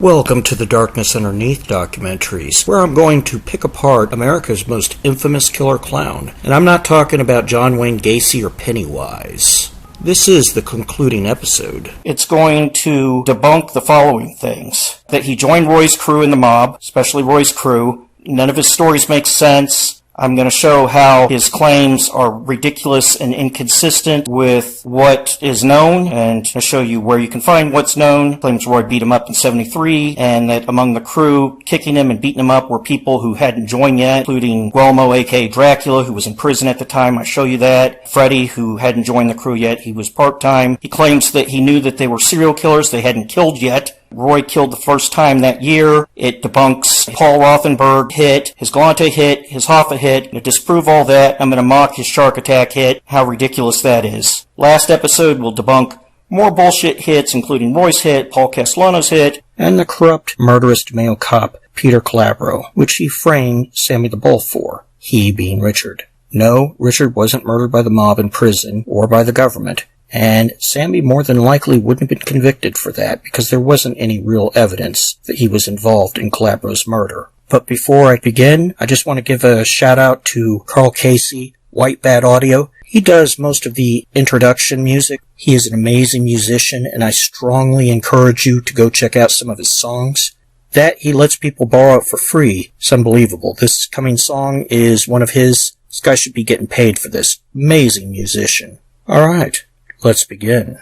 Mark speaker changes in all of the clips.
Speaker 1: Welcome to the Darkness Underneath documentaries, where I'm going to pick apart America's most infamous killer clown. And I'm not talking about John Wayne Gacy or Pennywise. This is the concluding episode. It's going to debunk the following things. That he joined Roy's crew in the mob, especially Roy's crew. None of his stories make sense. I'm going to show how his claims are ridiculous and inconsistent with what is known, and I'll show you where you can find what's known. Claims Roy beat him up in '73, and that among the crew kicking him and beating him up were people who hadn't joined yet, including Guillermo, aka Dracula, who was in prison at the time. I show you that. Freddie, who hadn't joined the crew yet, he was part-time. He claims that he knew that they were serial killers they hadn't killed yet. Roy killed the first time that year. It debunks Paul Rothenberg hit, his Galante hit, his Hoffa hit. To disprove all that, I'm going to mock his shark attack hit, how ridiculous that is. Last episode will debunk more bullshit hits, including Roy's hit, Paul Castellano's hit, and the corrupt, murderous DeMeo cop, Peter Calabro, which he framed Sammy the Bull for, he being Richard. No, Richard wasn't murdered by the mob in prison or by the government. And Sammy more than likely wouldn't have been convicted for that because there wasn't any real evidence that he was involved in Calabro's murder. But before I begin, I just want to give a shout out to Carl Casey, White Bat Audio. He does most of the introduction music. He is an amazing musician, and I strongly encourage you to go check out some of his songs. That he lets people borrow it for free. It's unbelievable. This coming song is one of his. This guy should be getting paid for this. Amazing musician. Alright. Let's begin.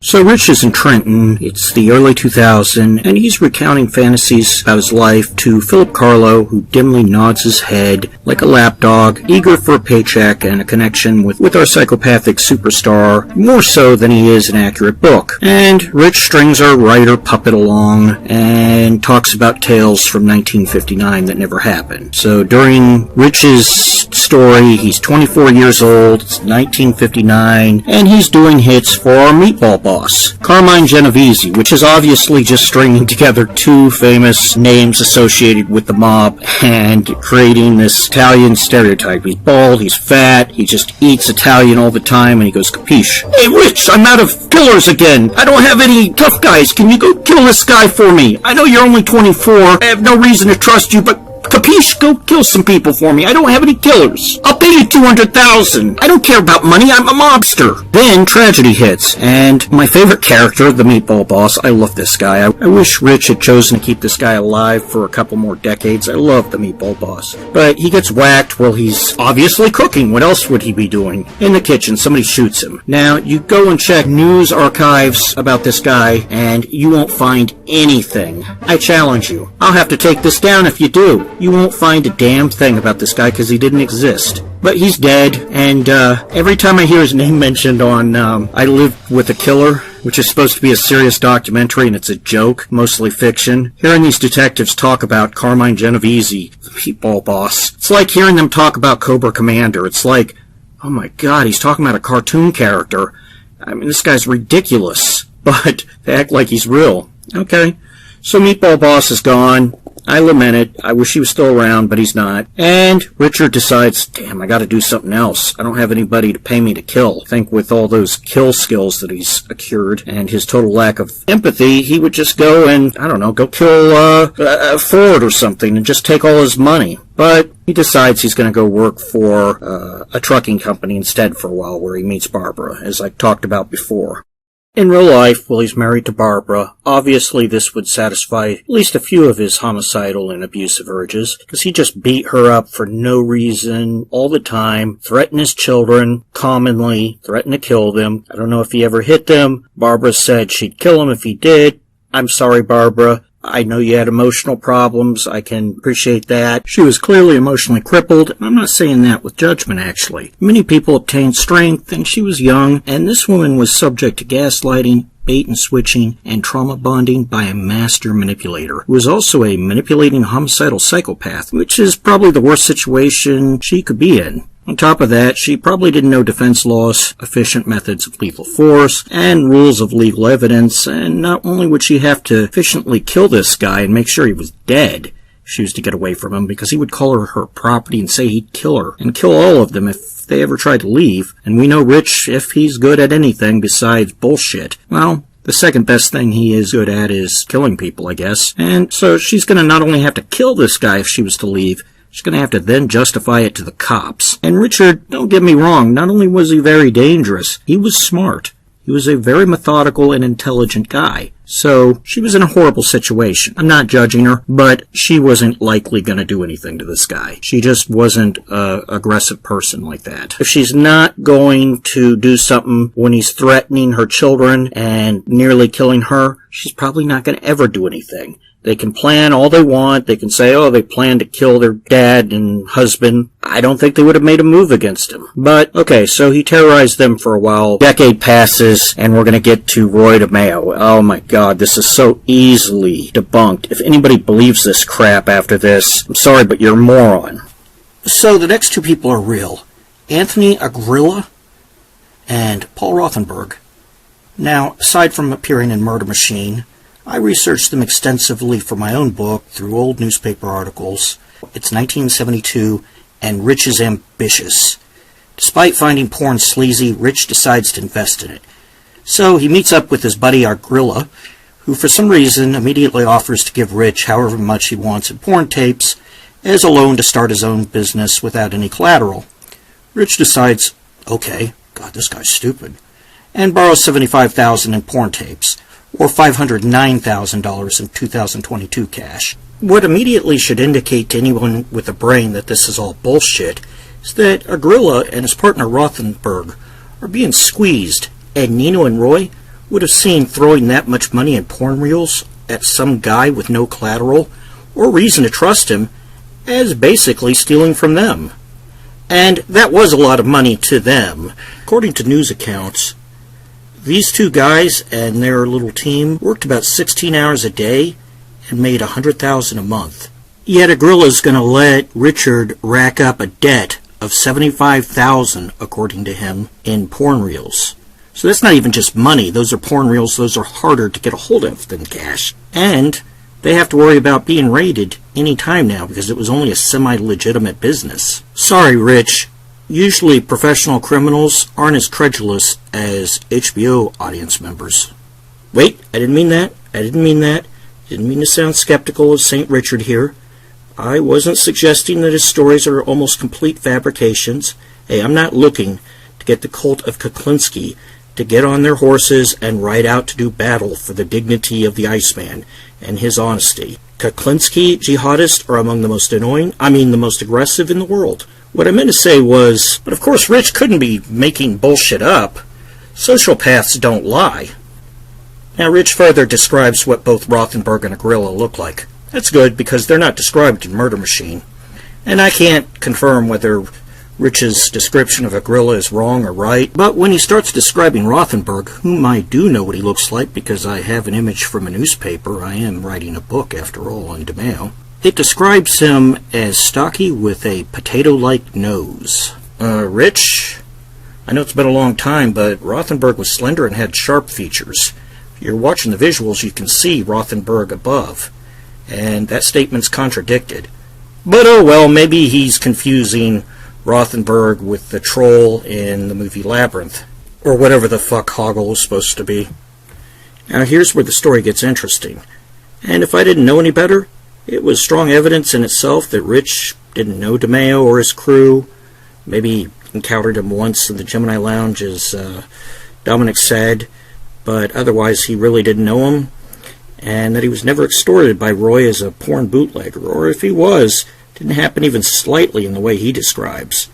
Speaker 1: So Rich is in Trenton, it's the early 2000s, and he's recounting fantasies about his life to Philip Carlo, who dimly nods his head like a lapdog, eager for a paycheck and a connection with our psychopathic superstar, more so than he is an accurate book. And Rich strings our writer puppet along and talks about tales from 1959 that never happened. So during Rich's story, he's 24 years old, it's 1959, and he's doing hits for our meatball boss. boss, Carmine Genovese, which is obviously just stringing together two famous names associated with the mob and creating this Italian stereotype. He's bald, he's fat, he just eats Italian all the time, and he goes, capiche? Hey, Rich, I'm out of killers again. I don't have any tough guys. Can you go kill this guy for me? I know you're only 24. I have no reason to trust you, but capiche? Go kill some people for me. I don't have any killers. I'll pay you $200,000. I don't care about money. I'm a mobster. Then tragedy hits, and my favorite character, the meatball boss. I love this guy. I wish Rich had chosen to keep this guy alive for a couple more decades. I love the meatball boss. But he gets whacked while he's obviously cooking. What else would he be doing? In the kitchen, somebody shoots him. Now, you go and check news archives about this guy, and you won't find anything. I challenge you. I'll have to take this down if you do. You won't find a damn thing about this guy because he didn't exist. But he's dead, and every time I hear his name mentioned on I Lived with a Killer, which is supposed to be a serious documentary and it's a joke, mostly fiction, hearing these detectives talk about Carmine Genovese, the meatball boss, it's like hearing them talk about Cobra Commander. It's like, oh my god, he's talking about a cartoon character. I mean, this guy's ridiculous, but they act like he's real. Okay, so Meatball Boss is gone. I lament it. I wish he was still around, but he's not. And Richard decides, damn, I gotta do something else. I don't have anybody to pay me to kill. I think with all those kill skills that he's accrued and his total lack of empathy, he would just go and, I don't know, go kill Ford or something and just take all his money. But he decides he's going to go work for a trucking company instead for a while, where he meets Barbara, as I talked about before. In real life, while he's married to Barbara, obviously this would satisfy at least a few of his homicidal and abusive urges, because he just beat her up for no reason, all the time, threatened his children, commonly, threatened to kill them. I don't know if he ever hit them. Barbara said she'd kill him if he did. I'm sorry, Barbara. I know you had emotional problems. I can appreciate that. She was clearly emotionally crippled. I'm not saying that with judgment, actually. Many people obtained strength, and she was young, and this woman was subject to gaslighting, bait and switching, and trauma bonding by a master manipulator, who was also a manipulating homicidal psychopath, which is probably the worst situation she could be in. On top of that, she probably didn't know defense laws, efficient methods of lethal force, and rules of legal evidence, and not only would she have to efficiently kill this guy and make sure he was dead, she was to get away from him, because he would call her property and say he'd kill her, and kill all of them if they ever tried to leave. And we know Rich, if he's good at anything besides bullshit, well, the second best thing he is good at is killing people, I guess. And so she's gonna not only have to kill this guy if she was to leave, she's going to have to then justify it to the cops. And Richard, don't get me wrong, not only was he very dangerous, he was smart. He was a very methodical and intelligent guy. So she was in a horrible situation. I'm not judging her, but she wasn't likely going to do anything to this guy. She just wasn't an aggressive person like that. If she's not going to do something when he's threatening her children and nearly killing her, she's probably not going to ever do anything. They can plan all they want. They can say, oh, they plan to kill their dad and husband. I don't think they would have made a move against him. But, okay, so he terrorized them for a while. Decade passes, and we're going to get to Roy DeMeo. Oh my god, this is so easily debunked. If anybody believes this crap after this, I'm sorry, but you're a moron. So the next two people are real. Anthony Agrilla and Paul Rothenberg. Now, aside from appearing in Murder Machine, I researched them extensively for my own book through old newspaper articles. It's 1972, and Rich is ambitious. Despite finding porn sleazy, Rich decides to invest in it. So he meets up with his buddy Agrilla, who for some reason immediately offers to give Rich however much he wants in porn tapes as a loan to start his own business without any collateral. Rich decides, okay, God, this guy's stupid, and borrows $75,000 in porn tapes, or $509,000 in 2022 cash. What immediately should indicate to anyone with a brain that this is all bullshit is that Agrilla and his partner Rothenberg are being squeezed, and Nino and Roy would have seen throwing that much money in porn reels at some guy with no collateral or reason to trust him as basically stealing from them. And that was a lot of money to them. According to news accounts, these two guys and their little team worked about 16 hours a day and made $100,000 a month. Yet Agrilla's going to let Richard rack up a debt of $75,000, according to him, in porn reels. So that's not even just money. Those are porn reels. Those are harder to get a hold of than cash. And they have to worry about being raided any time now because it was only a semi-legitimate business. Sorry, Rich. Usually professional criminals aren't as credulous as HBO audience members. Wait, I didn't mean that. I didn't mean that. Didn't mean to sound skeptical of St. Richard here. I wasn't suggesting that his stories are almost complete fabrications. Hey, I'm not looking to get the cult of Kuklinski to get on their horses and ride out to do battle for the dignity of the Iceman and his honesty. Kuklinski jihadists are among the most annoying, the most aggressive in the world. What I meant to say was, but of course Rich couldn't be making bullshit up. Sociopaths don't lie. Now Rich further describes what both Rothenberg and a gorilla look like. That's good because they're not described in Murder Machine. And I can't confirm whether Rich's description of a gorilla is wrong or right, but when he starts describing Rothenberg, whom I do know what he looks like because I have an image from a newspaper, I am writing a book after all on DeMeo, it describes him as stocky with a potato-like nose. Rich? I know it's been a long time, but Rothenberg was slender and had sharp features. If you're watching the visuals, you can see Rothenberg above, and that statement's contradicted. But oh well, maybe he's confusing Rothenberg with the troll in the movie Labyrinth, or whatever the fuck Hoggle was supposed to be. Now here's where the story gets interesting, and if I didn't know any better, it was strong evidence in itself that Rich didn't know DeMeo or his crew. Maybe he encountered him once in the Gemini Lounge, as Dominic said, but otherwise he really didn't know him, and that he was never extorted by Roy as a porn bootlegger, or if he was, it didn't happen even slightly in the way he describes.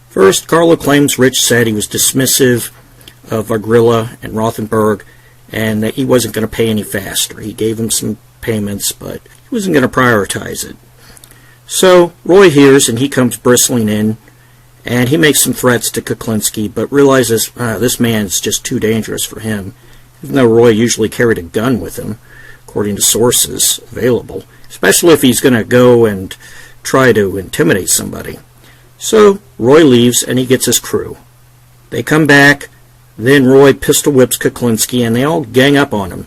Speaker 1: First, Carlo claims Rich said he was dismissive of Agrilla and Rothenberg, and that he wasn't going to pay any faster. He gave him some payments, but he wasn't going to prioritize it. So Roy hears, and he comes bristling in, and he makes some threats to Kuklinski, but realizes this man's just too dangerous for him, even though Roy usually carried a gun with him, according to sources available, especially if he's going to go and try to intimidate somebody. So Roy leaves, and he gets his crew. They come back, then Roy pistol whips Kuklinski, and they all gang up on him.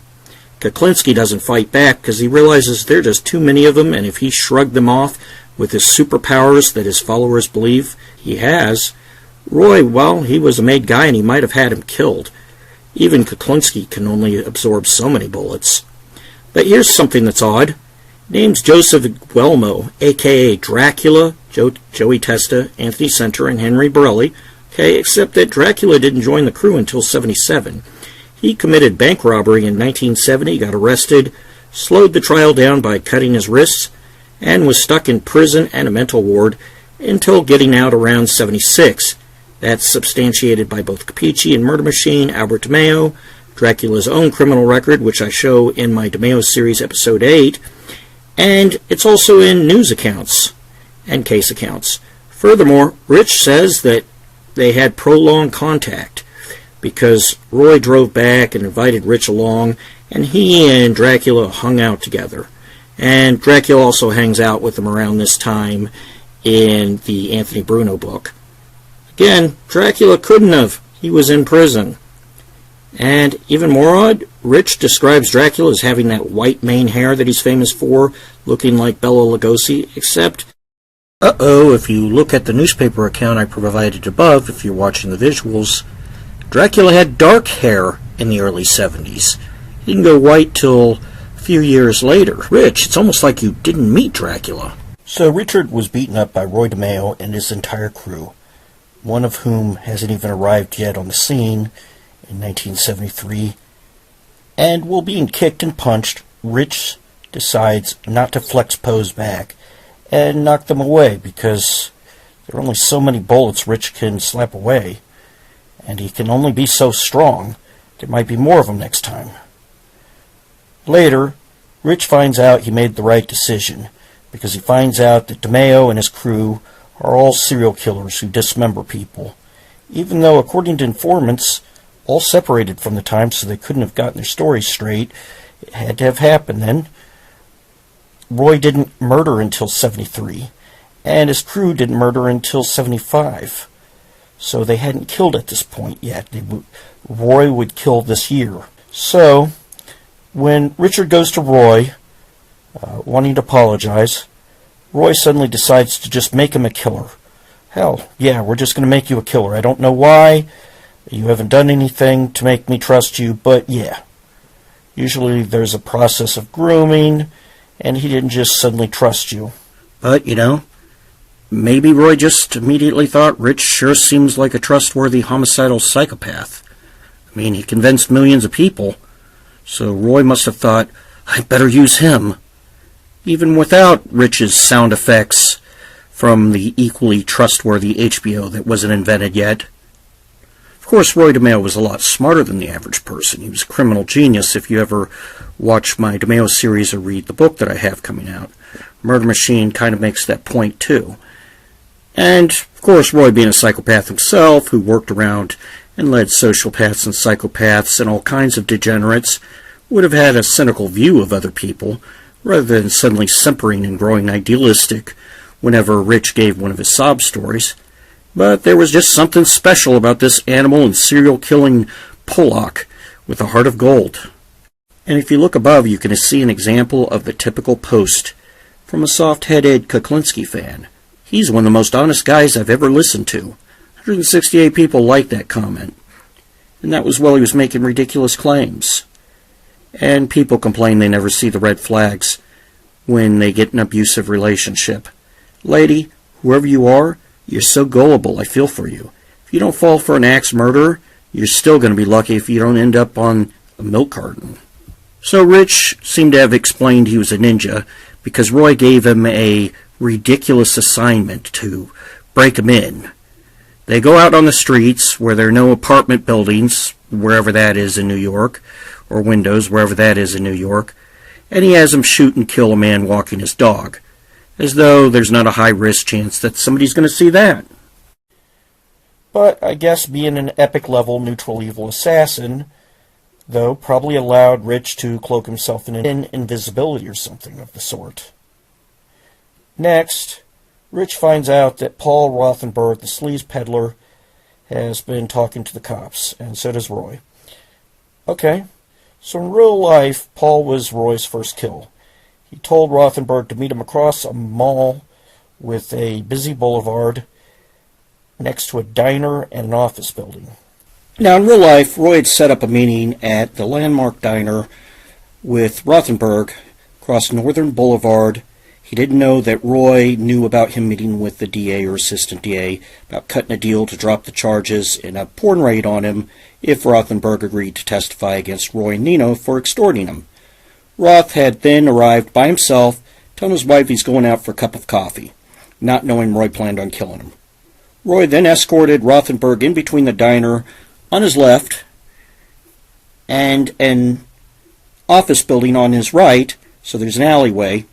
Speaker 1: Kuklinski doesn't fight back because he realizes there are just too many of them, and if he shrugged them off with his superpowers that his followers believe he has, Roy, well, he was a made guy and he might have had him killed. Even Kuklinski can only absorb so many bullets. But here's something that's odd. Name's Joseph Guelmo, a.k.a. Dracula, Joey Testa, Anthony Center, and Henry Borelli, except that Dracula didn't join the crew until 1977. He committed bank robbery in 1970, got arrested, slowed the trial down by cutting his wrists, and was stuck in prison and a mental ward until getting out around 1976. That's substantiated by both Capici and Murder Machine, Albert DeMeo, Dracula's own criminal record, which I show in my DeMeo series episode 8, and it's also in news accounts and case accounts. Furthermore, Rich says that they had prolonged contact because Roy drove back and invited Rich along, and he and Dracula hung out together. And Dracula also hangs out with him around this time in the Anthony Bruno book. Again, Dracula couldn't have. He was in prison. And even more odd, Rich describes Dracula as having that white mane hair that he's famous for, looking like Bela Lugosi, except, if you look at the newspaper account I provided above, if you're watching the visuals, Dracula had dark hair in the early 70s. He didn't go white till a few years later. Rich, it's almost like you didn't meet Dracula. So Richard was beaten up by Roy DeMeo and his entire crew, one of whom hasn't even arrived yet on the scene in 1973. And while being kicked and punched, Rich decides not to flex pose back and knock them away because there are only so many bullets Rich can slap away, and he can only be so strong. There might be more of them next time. Later, Rich finds out he made the right decision because he finds out that DeMeo and his crew are all serial killers who dismember people, even though, according to informants, all separated from the time so they couldn't have gotten their stories straight. It had to have happened then. Roy didn't murder until 1973, and his crew didn't murder until 1975. So they hadn't killed at this point yet. Roy would kill this year. So when Richard goes to Roy, wanting to apologize, Roy suddenly decides to just make him a killer. Hell, yeah, we're just going to make you a killer. I don't know why. You haven't done anything to make me trust you, but yeah. Usually there's a process of grooming, and he didn't just suddenly trust you.
Speaker 2: But, maybe Roy just immediately thought Rich sure seems like a trustworthy homicidal psychopath. I mean, he convinced millions of people, so Roy must have thought, I'd better use him. Even without Rich's sound effects from the equally trustworthy HBO that wasn't invented yet. Of course, Roy DeMeo was a lot smarter than the average person. He was a criminal genius if you ever watch my DeMeo series or read the book that I have coming out. Murder Machine kind of makes that point, too. And, of course, Roy being a psychopath himself, who worked around and led sociopaths and psychopaths and all kinds of degenerates, would have had a cynical view of other people, rather than suddenly simpering and growing idealistic whenever Rich gave one of his sob stories. But there was just something special about this animal and serial-killing Pollock with a heart of gold. And if you look above, you can see an example of the typical post from a soft-headed Kuklinski fan. He's one of the most honest guys I've ever listened to. 168 people liked that comment. And that was while he was making ridiculous claims. And people complain they never see the red flags when they get an abusive relationship. Lady, whoever you are, you're so gullible, I feel for you. If you don't fall for an axe murderer, you're still going to be lucky if you don't end up on a milk carton. So Rich seemed to have explained he was a ninja because Roy gave him a ridiculous assignment to break him in. They go out on the streets where there are no apartment buildings, wherever that is in New York, or windows, wherever that is in New York, and he has him shoot and kill a man walking his dog, as though there's not a high-risk chance that somebody's going to see that.
Speaker 1: But I guess being an epic-level neutral evil assassin, though, probably allowed Rich to cloak himself in invisibility or something of the sort. Next, Rich finds out that Paul Rothenberg, the sleaze peddler, has been talking to the cops, and so does Roy. Okay, so in real life, Paul was Roy's first kill. He told Rothenberg to meet him across a mall with a busy boulevard next to a diner and an office building.
Speaker 2: Now, in real life, Roy had set up a meeting at the Landmark Diner with Rothenberg across Northern Boulevard. He didn't know that Roy knew about him meeting with the DA or assistant DA about cutting a deal to drop the charges in a porn raid on him if Rothenberg agreed to testify against Roy and Nino for extorting him. Roth had then arrived by himself, telling his wife he's going out for a cup of coffee, not knowing Roy planned on killing him. Roy then escorted Rothenberg in between the diner on his left and an office building on his right, so there's an alleyway,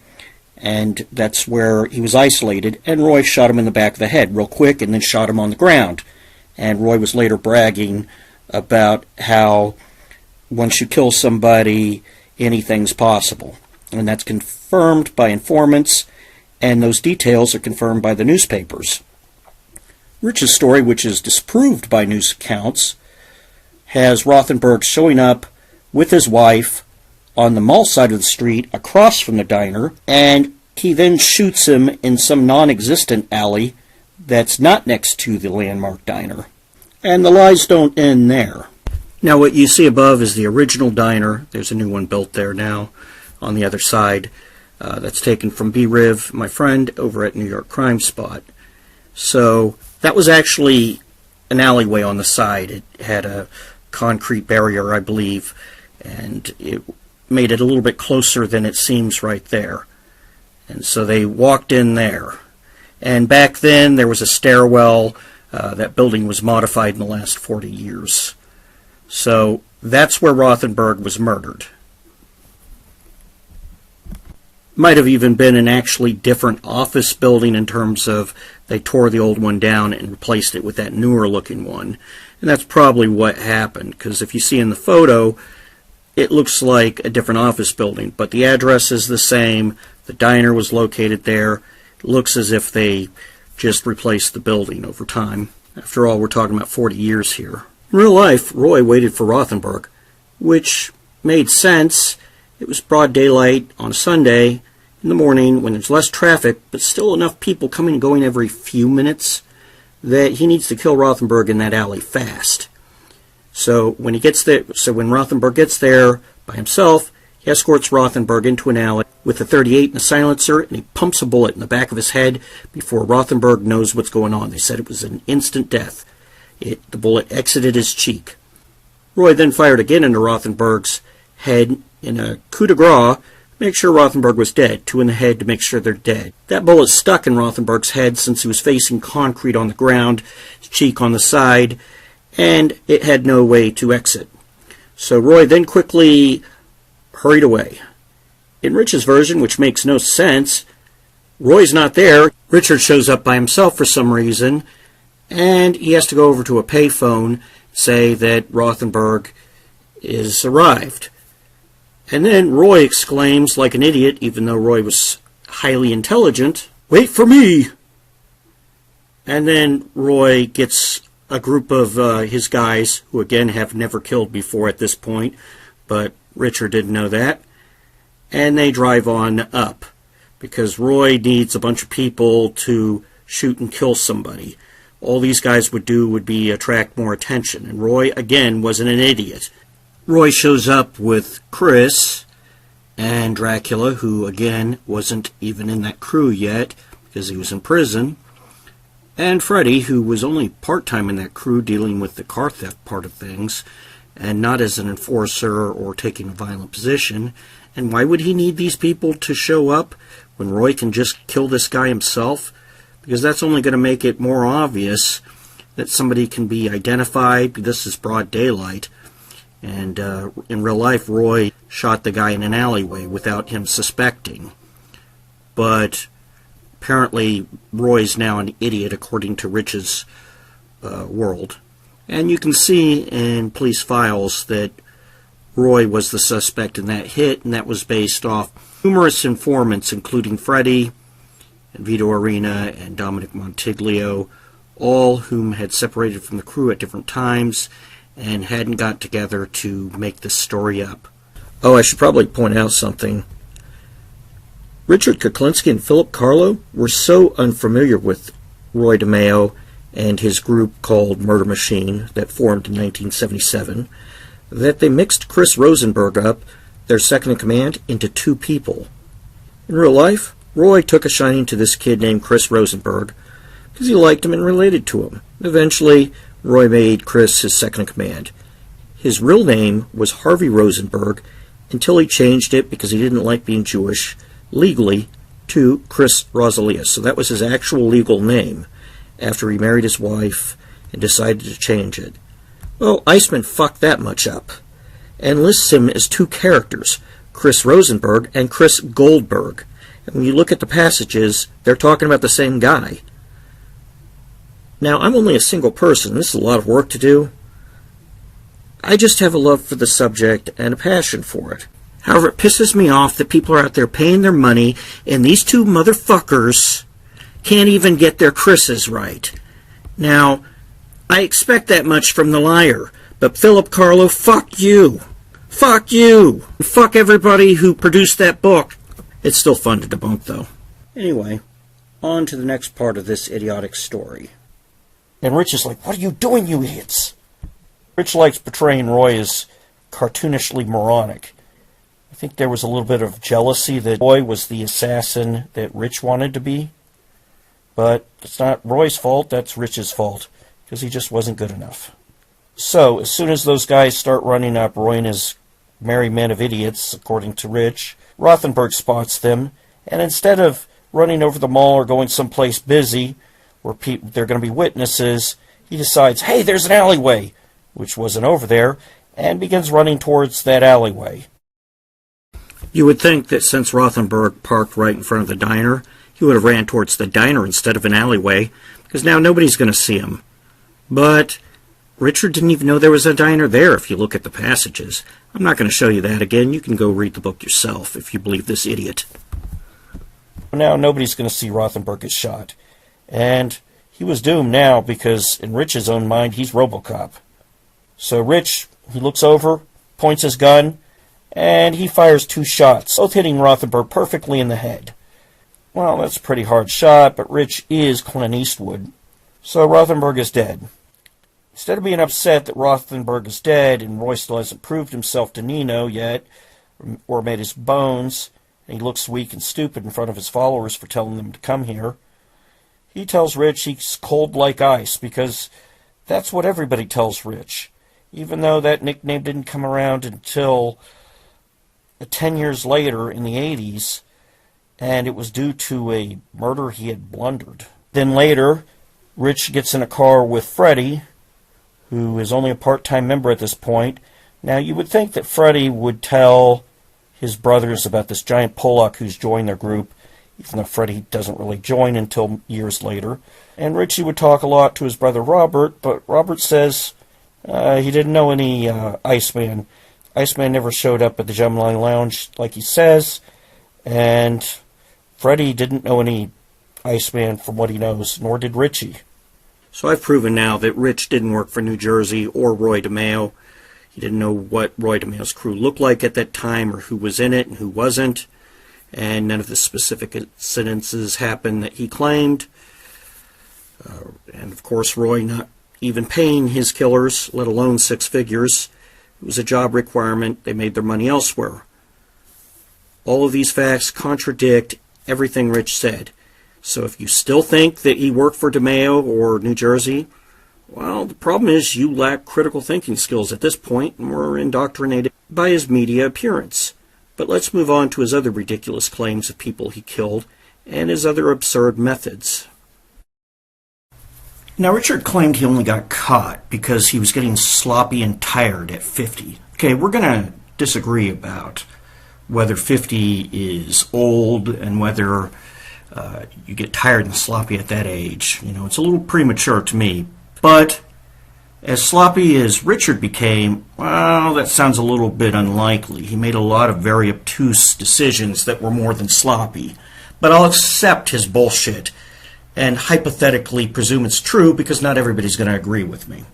Speaker 2: and that's where he was isolated, and Roy shot him in the back of the head real quick and then shot him on the ground. And Roy was later bragging about how once you kill somebody, anything's possible. And that's confirmed by informants, and those details are confirmed by the newspapers. Rich's story, which is disproved by news accounts, has Rothenberg showing up with his wife on the mall side of the street across from the diner, and he then shoots him in some non-existent alley that's not next to the Landmark Diner. And the lies don't end there. Now what you see above is the original diner. There's a new one built there now on the other side. That's taken from B-Riv, my friend, over at New York Crime Spot. So that was actually an alleyway on the side. It had a concrete barrier, I believe, and it made it a little bit closer than it seems right there. And so they walked in there. And back then there was a stairwell. That building was modified in the last 40 years. So that's where Rothenberg was murdered. Might have even been an actually different office building in terms of they tore the old one down and replaced it with that newer looking one. And that's probably what happened, because if you see in the photo, it looks like a different office building, but the address is the same. The diner was located there. It looks as if they just replaced the building over time. After all, we're talking about 40 years here. In real life, Roy waited for Rothenberg, which made sense. It was broad daylight on a Sunday in the morning when there's less traffic, but still enough people coming and going every few minutes that he needs to kill Rothenberg in that alley fast. So when Rothenberg gets there by himself, he escorts Rothenberg into an alley with a .38 and a silencer, and he pumps a bullet in the back of his head before Rothenberg knows what's going on. They said it was an instant death. The bullet exited his cheek. Roy then fired again into Rothenberg's head in a coup de grace to make sure Rothenberg was dead, 2 in the head to make sure they're dead. That bullet stuck in Rothenberg's head since he was facing concrete on the ground, his cheek on the side, and it had no way to exit. So Roy then quickly hurried away. In Rich's version, which makes no sense, Roy's not there. Richard shows up by himself for some reason, and he has to go over to a payphone, say that Rothenberg is arrived. And then Roy exclaims like an idiot, even though Roy was highly intelligent, "Wait for me!" And then Roy gets a group of his guys, who again have never killed before at this point, but Richard didn't know that, and they drive on up, because Roy needs a bunch of people to shoot and kill somebody. All these guys would do would be attract more attention, and Roy, again, wasn't an idiot. Roy shows up with Chris and Dracula, who, again, wasn't even in that crew yet, because he was in prison, and Freddy, who was only part-time in that crew dealing with the car theft part of things, and not as an enforcer or taking a violent position. And why would he need these people to show up when Roy can just kill this guy himself? Because that's only going to make it more obvious that somebody can be identified. This is broad daylight. And in real life, Roy shot the guy in an alleyway without him suspecting. But apparently, Roy's now an idiot according to Rich's world. And you can see in police files that Roy was the suspect in that hit, and that was based off numerous informants, including Freddy, and Vito Arena, and Dominic Montiglio, all whom had separated from the crew at different times and hadn't got together to make this story up. Oh, I should probably point out something. Richard Kuklinski and Philip Carlo were so unfamiliar with Roy DeMeo and his group called Murder Machine that formed in 1977 that they mixed Chris Rosenberg up, their second-in-command, into 2 people. In real life, Roy took a shining to this kid named Chris Rosenberg because he liked him and related to him. Eventually, Roy made Chris his second-in-command. His real name was Harvey Rosenberg until he changed it because he didn't like being Jewish legally to Chris Rosalius. So that was his actual legal name after he married his wife and decided to change it. Well, Iceman fucked that much up and lists him as 2 characters, Chris Rosenberg and Chris Goldberg. And when you look at the passages, they're talking about the same guy. Now, I'm only a single person. This is a lot of work to do. I just have a love for the subject and a passion for it. However, it pisses me off that people are out there paying their money and these 2 motherfuckers can't even get their Chris's right. Now, I expect that much from the liar, but Philip Carlo, fuck you. Fuck you. Fuck everybody who produced that book. It's still fun to debunk, though. Anyway, on to the next part of this idiotic story. And Rich is like, "What are you doing, you idiots?" Rich likes portraying Roy as cartoonishly moronic. I think there was a little bit of jealousy that Roy was the assassin that Rich wanted to be. But it's not Roy's fault, that's Rich's fault, because he just wasn't good enough. So, as soon as those guys start running up, Roy and his merry men of idiots, according to Rich, Rothenberg spots them, and instead of running over the mall or going someplace busy, where they're going to be witnesses, he decides, hey, there's an alleyway, which wasn't over there, and begins running towards that alleyway. You would think that since Rothenberg parked right in front of the diner, he would have ran towards the diner instead of an alleyway, because now nobody's going to see him. But Richard didn't even know there was a diner there if you look at the passages. I'm not going to show you that again. You can go read the book yourself if you believe this idiot. Now nobody's going to see Rothenberg get shot. And He was doomed now because in Rich's own mind, he's RoboCop. So Rich, he looks over, points his gun, and he fires 2 shots, both hitting Rothenberg perfectly in the head. Well, that's a pretty hard shot, but Rich is Clint Eastwood, so Rothenberg is dead. Instead of being upset that Rothenberg is dead and Roy still hasn't proved himself to Nino yet, or made his bones, and he looks weak and stupid in front of his followers for telling them to come here, he tells Rich he's cold like ice, because that's what everybody tells Rich, even though that nickname didn't come around until 10 years later in the 80s, and it was due to a murder he had blundered. Then later, Rich gets in a car with Freddy, who is only a part-time member at this point. Now, you would think that Freddy would tell his brothers about this giant Pollock who's joined their group, even though Freddy doesn't really join until years later. And Richie would talk a lot to his brother Robert, but Robert says he didn't know any Iceman. Iceman never showed up at the Gemini Lounge like he says, and Freddy didn't know any Iceman from what he knows, nor did Richie.
Speaker 1: So I've proven now that Rich didn't work for New Jersey or Roy DeMeo. He didn't know what Roy DeMeo's crew looked like at that time or who was in it and who wasn't. And none of the specific incidences happened that he claimed. And of course, Roy not even paying his killers, let alone 6 figures. It was a job requirement. They made their money elsewhere. All of these facts contradict everything Rich said. So if you still think that he worked for DeMeo or New Jersey, well, the problem is you lack critical thinking skills at this point and were indoctrinated by his media appearance. But let's move on to his other ridiculous claims of people he killed and his other absurd methods.
Speaker 2: Now, Richard claimed he only got caught because he was getting sloppy and tired at 50. Okay, we're going to disagree about whether 50 is old and whether you get tired and sloppy at that age. You know, it's a little premature to me. But as sloppy as Richard became, well, that sounds a little bit unlikely. He made a lot of very obtuse decisions that were more than sloppy. But I'll accept his bullshit and hypothetically presume it's true because not everybody's going to agree with me.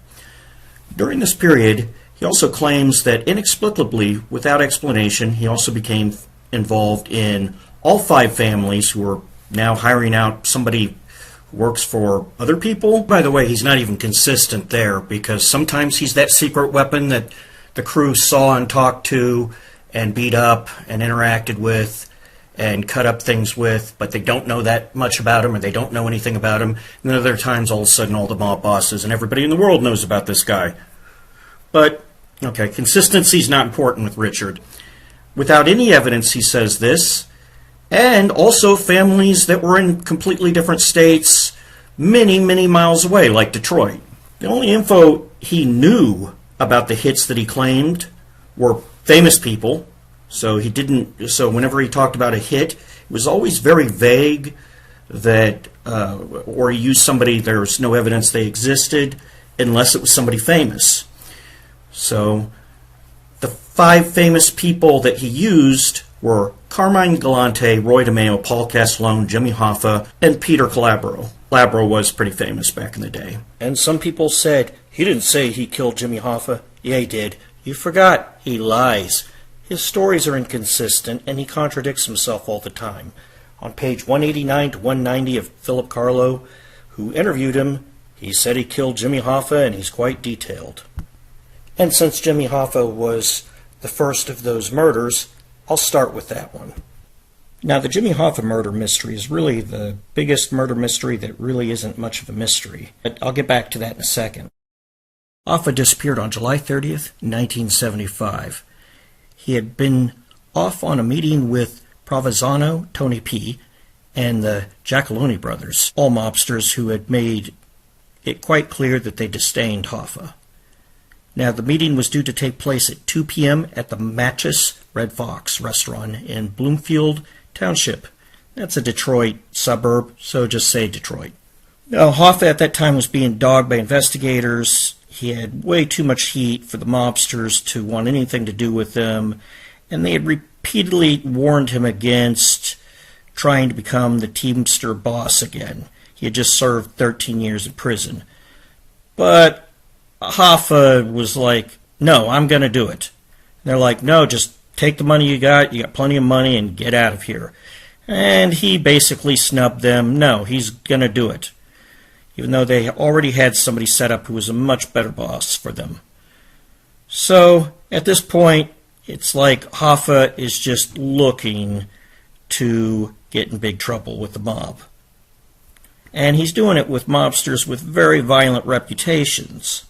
Speaker 2: During this period, he also claims that inexplicably, without explanation, he also became involved in all 5 families who were now hiring out somebody who works for other people. By the way, he's not even consistent there because sometimes he's that secret weapon that the crew saw and talked to and beat up and interacted with and cut up things with, but they don't know that much about him or they don't know anything about him. And then other times, all of a sudden, all the mob bosses and everybody in the world knows about this guy. But, okay, consistency's not important with Richard. Without any evidence, he says this, and also families that were in completely different states, many, many miles away, like Detroit. The only info he knew about the hits that he claimed were famous people. So whenever he talked about a hit, it was always very vague that, or he used somebody, there's no evidence they existed unless it was somebody famous. So the 5 famous people that he used were Carmine Galante, Roy DeMeo, Paul Castellano, Jimmy Hoffa, and Peter Calabro. Calabro was pretty famous back in the day. And some people said, he didn't say he killed Jimmy Hoffa. Yeah, he did. You forgot. He lies. His stories are inconsistent, and he contradicts himself all the time. On page 189 to 190 of Philip Carlo, who interviewed him, he said he killed Jimmy Hoffa, and he's quite detailed. And since Jimmy Hoffa was the first of those murders, I'll start with that one. Now, the Jimmy Hoffa murder mystery is really the biggest murder mystery that really isn't much of a mystery. But I'll get back to that in a second. Hoffa disappeared on July 30th, 1975. He had been off on a meeting with Provenzano, Tony P., and the Giacalone brothers, all mobsters who had made it quite clear that they disdained Hoffa. Now, the meeting was due to take place at 2 p.m. at the Matches Red Fox restaurant in Bloomfield Township. That's a Detroit suburb, so just say Detroit. Now, Hoffa at that time was being dogged by investigators. He had way too much heat for the mobsters to want anything to do with them, and they had repeatedly warned him against trying to become the Teamster boss again.
Speaker 1: He had just served 13 years in prison. But Hoffa was like, no, I'm going to do it. And they're like, no, just take the money you got plenty of money, and get out of here. And he basically snubbed them. No, he's going to do it, even though they already had somebody set up who was a much better boss for them. So at this point, it's like Hoffa is just looking to get in big trouble with the mob. And he's doing it with mobsters with very violent reputations.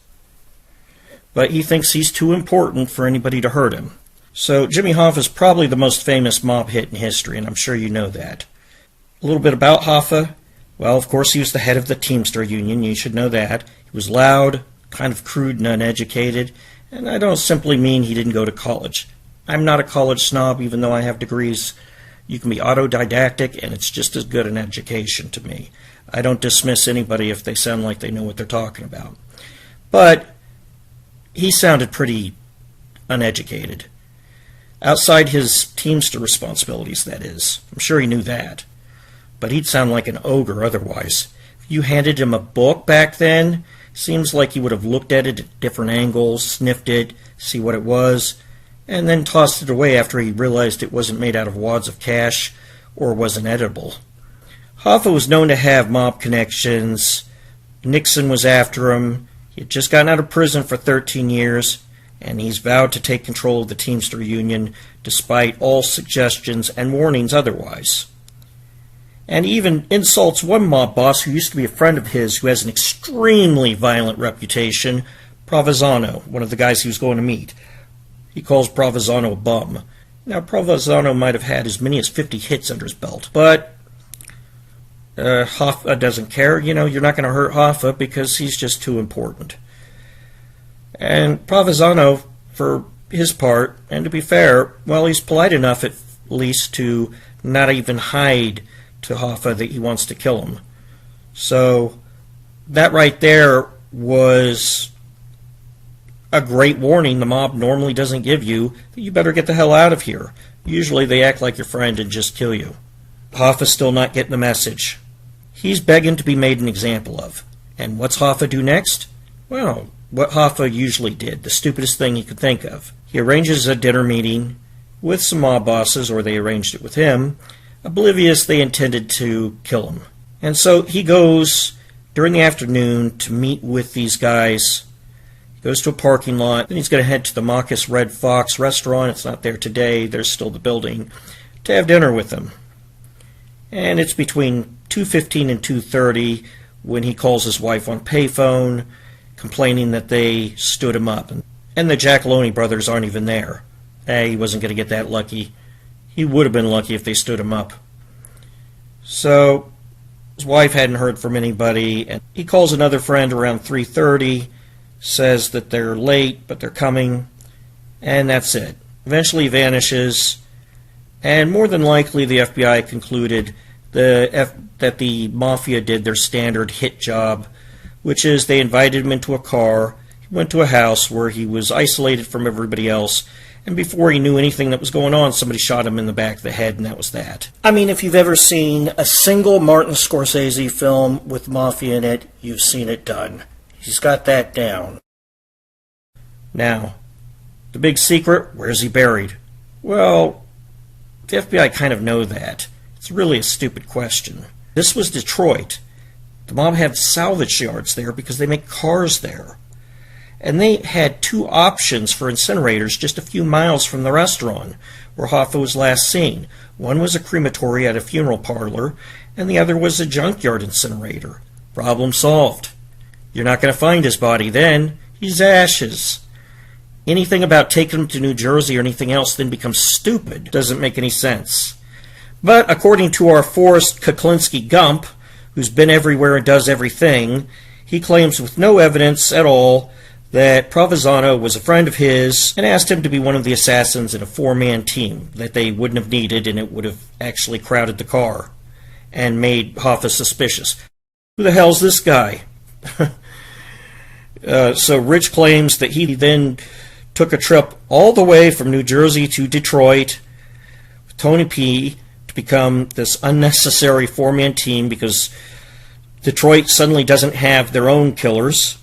Speaker 1: But he thinks he's too important for anybody to hurt him. So Jimmy Hoffa is probably the most famous mob hit in history, and I'm sure you know that. A little bit about Hoffa. Well, of course, he was the head of the Teamster Union. You should know that. He was loud, kind of crude and uneducated, and I don't simply mean he didn't go to college. I'm not a college snob, even though I have degrees. You can be autodidactic, and it's just as good an education to me. I don't dismiss anybody if they sound like they know what they're talking about. But he sounded pretty uneducated. Outside his Teamster responsibilities, that is. I'm sure he knew that. But he'd sound like an ogre otherwise. If you handed him a book back then, seems like he would have looked at it at different angles, sniffed it, see what it was, and then tossed it away after he realized it wasn't made out of wads of cash or wasn't edible. Hoffa was known to have mob connections. Nixon was after him. He had just gotten out of prison for 13 years, and he's vowed to take control of the Teamster Union despite all suggestions and warnings otherwise. And he even insults one mob boss who used to be a friend of his who has an extremely violent reputation, Provenzano, one of the guys he was going to meet. He calls Provenzano a bum. Now, Provenzano might have had as many as 50 hits under his belt, but Hoffa doesn't care. You know, you're not going to hurt Hoffa because he's just too important. And Provenzano, for his part, and to be fair, well, he's polite enough at least to not even hide to Hoffa that he wants to kill him. So that right there was a great warning the mob normally doesn't give you, that you better get the hell out of here. Usually they act like your friend and just kill you. Hoffa's still not getting the message. He's begging to be made an example of. And what's Hoffa do next? Well, what Hoffa usually did, the stupidest thing he could think of. He arranges a dinner meeting with some mob bosses, or they arranged it with him, oblivious they intended to kill him. And so he goes during the afternoon to meet with these guys. He goes to a parking lot, then he's going to head to the Marcus Red Fox restaurant. It's not there today, there's still the building, to have dinner with them. And it's between 2:15 and 2:30 when he calls his wife on payphone, complaining that they stood him up. And the Giacalone brothers aren't even there. He wasn't going to get that lucky. He would have been lucky if they stood him up. So his wife hadn't heard from anybody, and he calls another friend around 3:30, says that they're late, but they're coming, and that's it. Eventually he vanishes, and more than likely the FBI concluded that the Mafia did their standard hit job, which is they invited him into a car, he went to a house where he was isolated from everybody else, and before he knew anything that was going on, somebody shot him in the back of the head, and that was that. I mean, if you've ever seen a single Martin Scorsese film with Mafia in it, you've seen it done. He's got that down. Now, the big secret, where's he buried? Well, the FBI kind of know that. It's really a stupid question. This was Detroit. The mob had salvage yards there because they make cars there. And they had two options for incinerators just a few miles from the restaurant where Hoffa was last seen. One was a crematory at a funeral parlor, and the other was a junkyard incinerator. Problem solved. You're not going to find his body then. He's ashes. Anything about taking him to New Jersey or anything else then becomes stupid. Doesn't make any sense. But according to our Forrest Kuklinski Gump, who's been everywhere and does everything, he claims with no evidence at all that Provenzano was a friend of his and asked him to be one of the assassins in a four-man team that they wouldn't have needed, and it would have actually crowded the car and made Hoffa suspicious. Who the hell's this guy? So Rich claims that he then took a trip all the way from New Jersey to Detroit with Tony P. to become this unnecessary four-man team because Detroit suddenly doesn't have their own killers.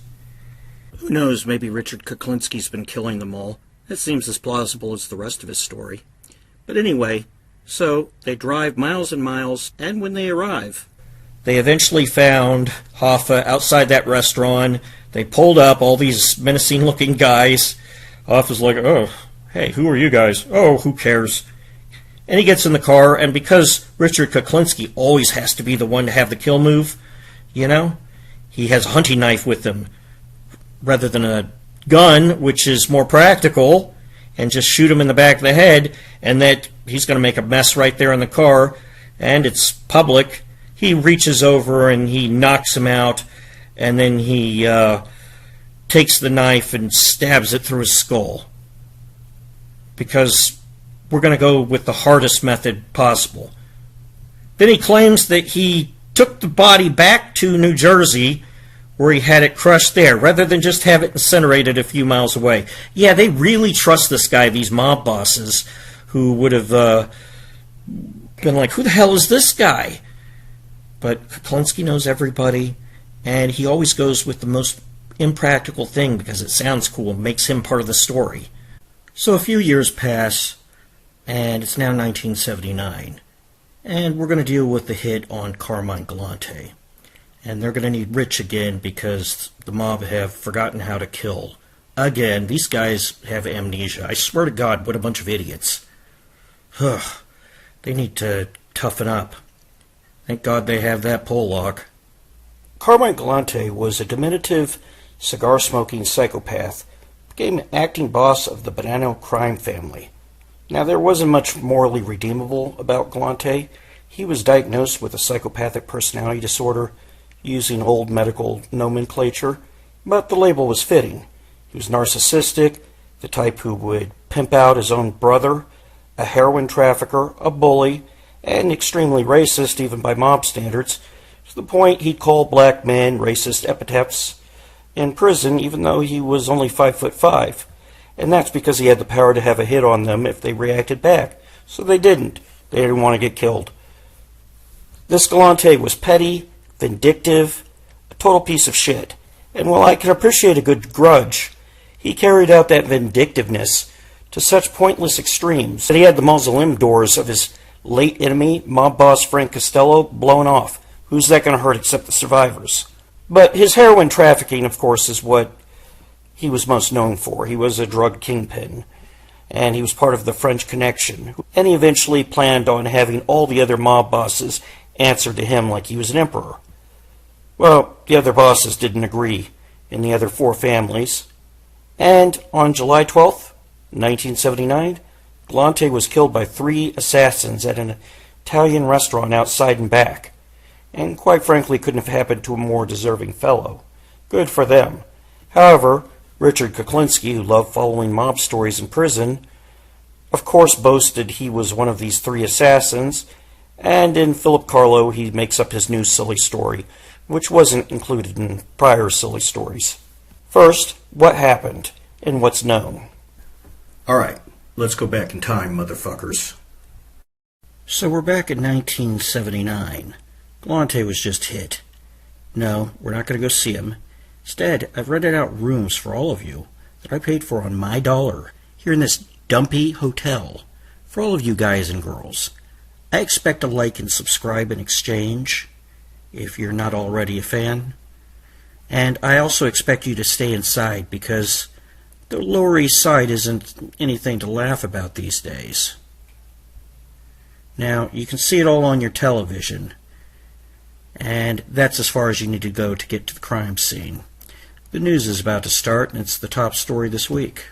Speaker 1: Who knows, maybe Richard Kuklinski's been killing them all. That seems as plausible as the rest of his story. But anyway, so they drive miles and miles, and when they arrive, they eventually found Hoffa outside that restaurant. They pulled up, all these menacing-looking guys. Hoffa's like, oh, hey, who are you guys? Oh, who cares? And he gets in the car, and because Richard Kuklinski always has to be the one to have the kill move, you know, he has a hunting knife with him rather than a gun, which is more practical, and just shoot him in the back of the head, and that he's going to make a mess right there in the car, and it's public. He reaches over and he knocks him out, and then he takes the knife and stabs it through his skull. Because we're going to go with the hardest method possible. Then he claims that he took the body back to New Jersey, where he had it crushed there, rather than just have it incinerated a few miles away. Yeah, they really trust this guy, these mob bosses, who would have been like, who the hell is this guy? But Kuklinski knows everybody, and he always goes with the most impractical thing because it sounds cool and makes him part of the story. So a few years pass, and it's now 1979, and we're going to deal with the hit on Carmine Galante. And they're going to need Rich again because the mob have forgotten how to kill. Again, these guys have amnesia. I swear to God, what a bunch of idiots. They need to toughen up. Thank God they have that pole lock. Carmine Galante was a diminutive, cigar-smoking psychopath, became acting boss of the Bonanno crime family. Now, there wasn't much morally redeemable about Galante. He was diagnosed with a psychopathic personality disorder, using old medical nomenclature, but the label was fitting. He was narcissistic, the type who would pimp out his own brother, a heroin trafficker, a bully, and extremely racist even by mob standards, to the point he'd call black men racist epithets in prison even though he was only 5'5", and that's because he had the power to have a hit on them if they reacted back. So they didn't. They didn't want to get killed. This Galante was petty, vindictive, a total piece of shit. And while I can appreciate a good grudge, he carried out that vindictiveness to such pointless extremes that he had the mausoleum doors of his late enemy, mob boss Frank Costello, blown off. Who's that going to hurt except the survivors? But his heroin trafficking, of course, is what he was most known for. He was a drug kingpin, and he was part of the French Connection. And he eventually planned on having all the other mob bosses answer to him like he was an emperor. Well, the other bosses didn't agree in the other four families. And on July 12th, 1979, Galante was killed by 3 assassins at an Italian restaurant outside and back. And quite frankly, couldn't have happened to a more deserving fellow. Good for them. However, Richard Kuklinski, who loved following mob stories in prison, of course boasted he was one of these 3 assassins, and in Philip Carlo he makes up his new silly story, which wasn't included in prior silly stories. First, what happened, and what's known. Alright, let's go back in time, motherfuckers. So we're back in 1979. Galante was just hit. No, we're not going to go see him. Instead, I've rented out rooms for all of you that I paid for on my dollar here in this dumpy hotel for all of you guys and girls. I expect a like and subscribe in exchange, if you're not already a fan. And I also expect you to stay inside because the Lower East Side isn't anything to laugh about these days. Now, you can see it all on your television, and that's as far as you need to go to get to the crime scene. The news is about to start, and it's the top story this week.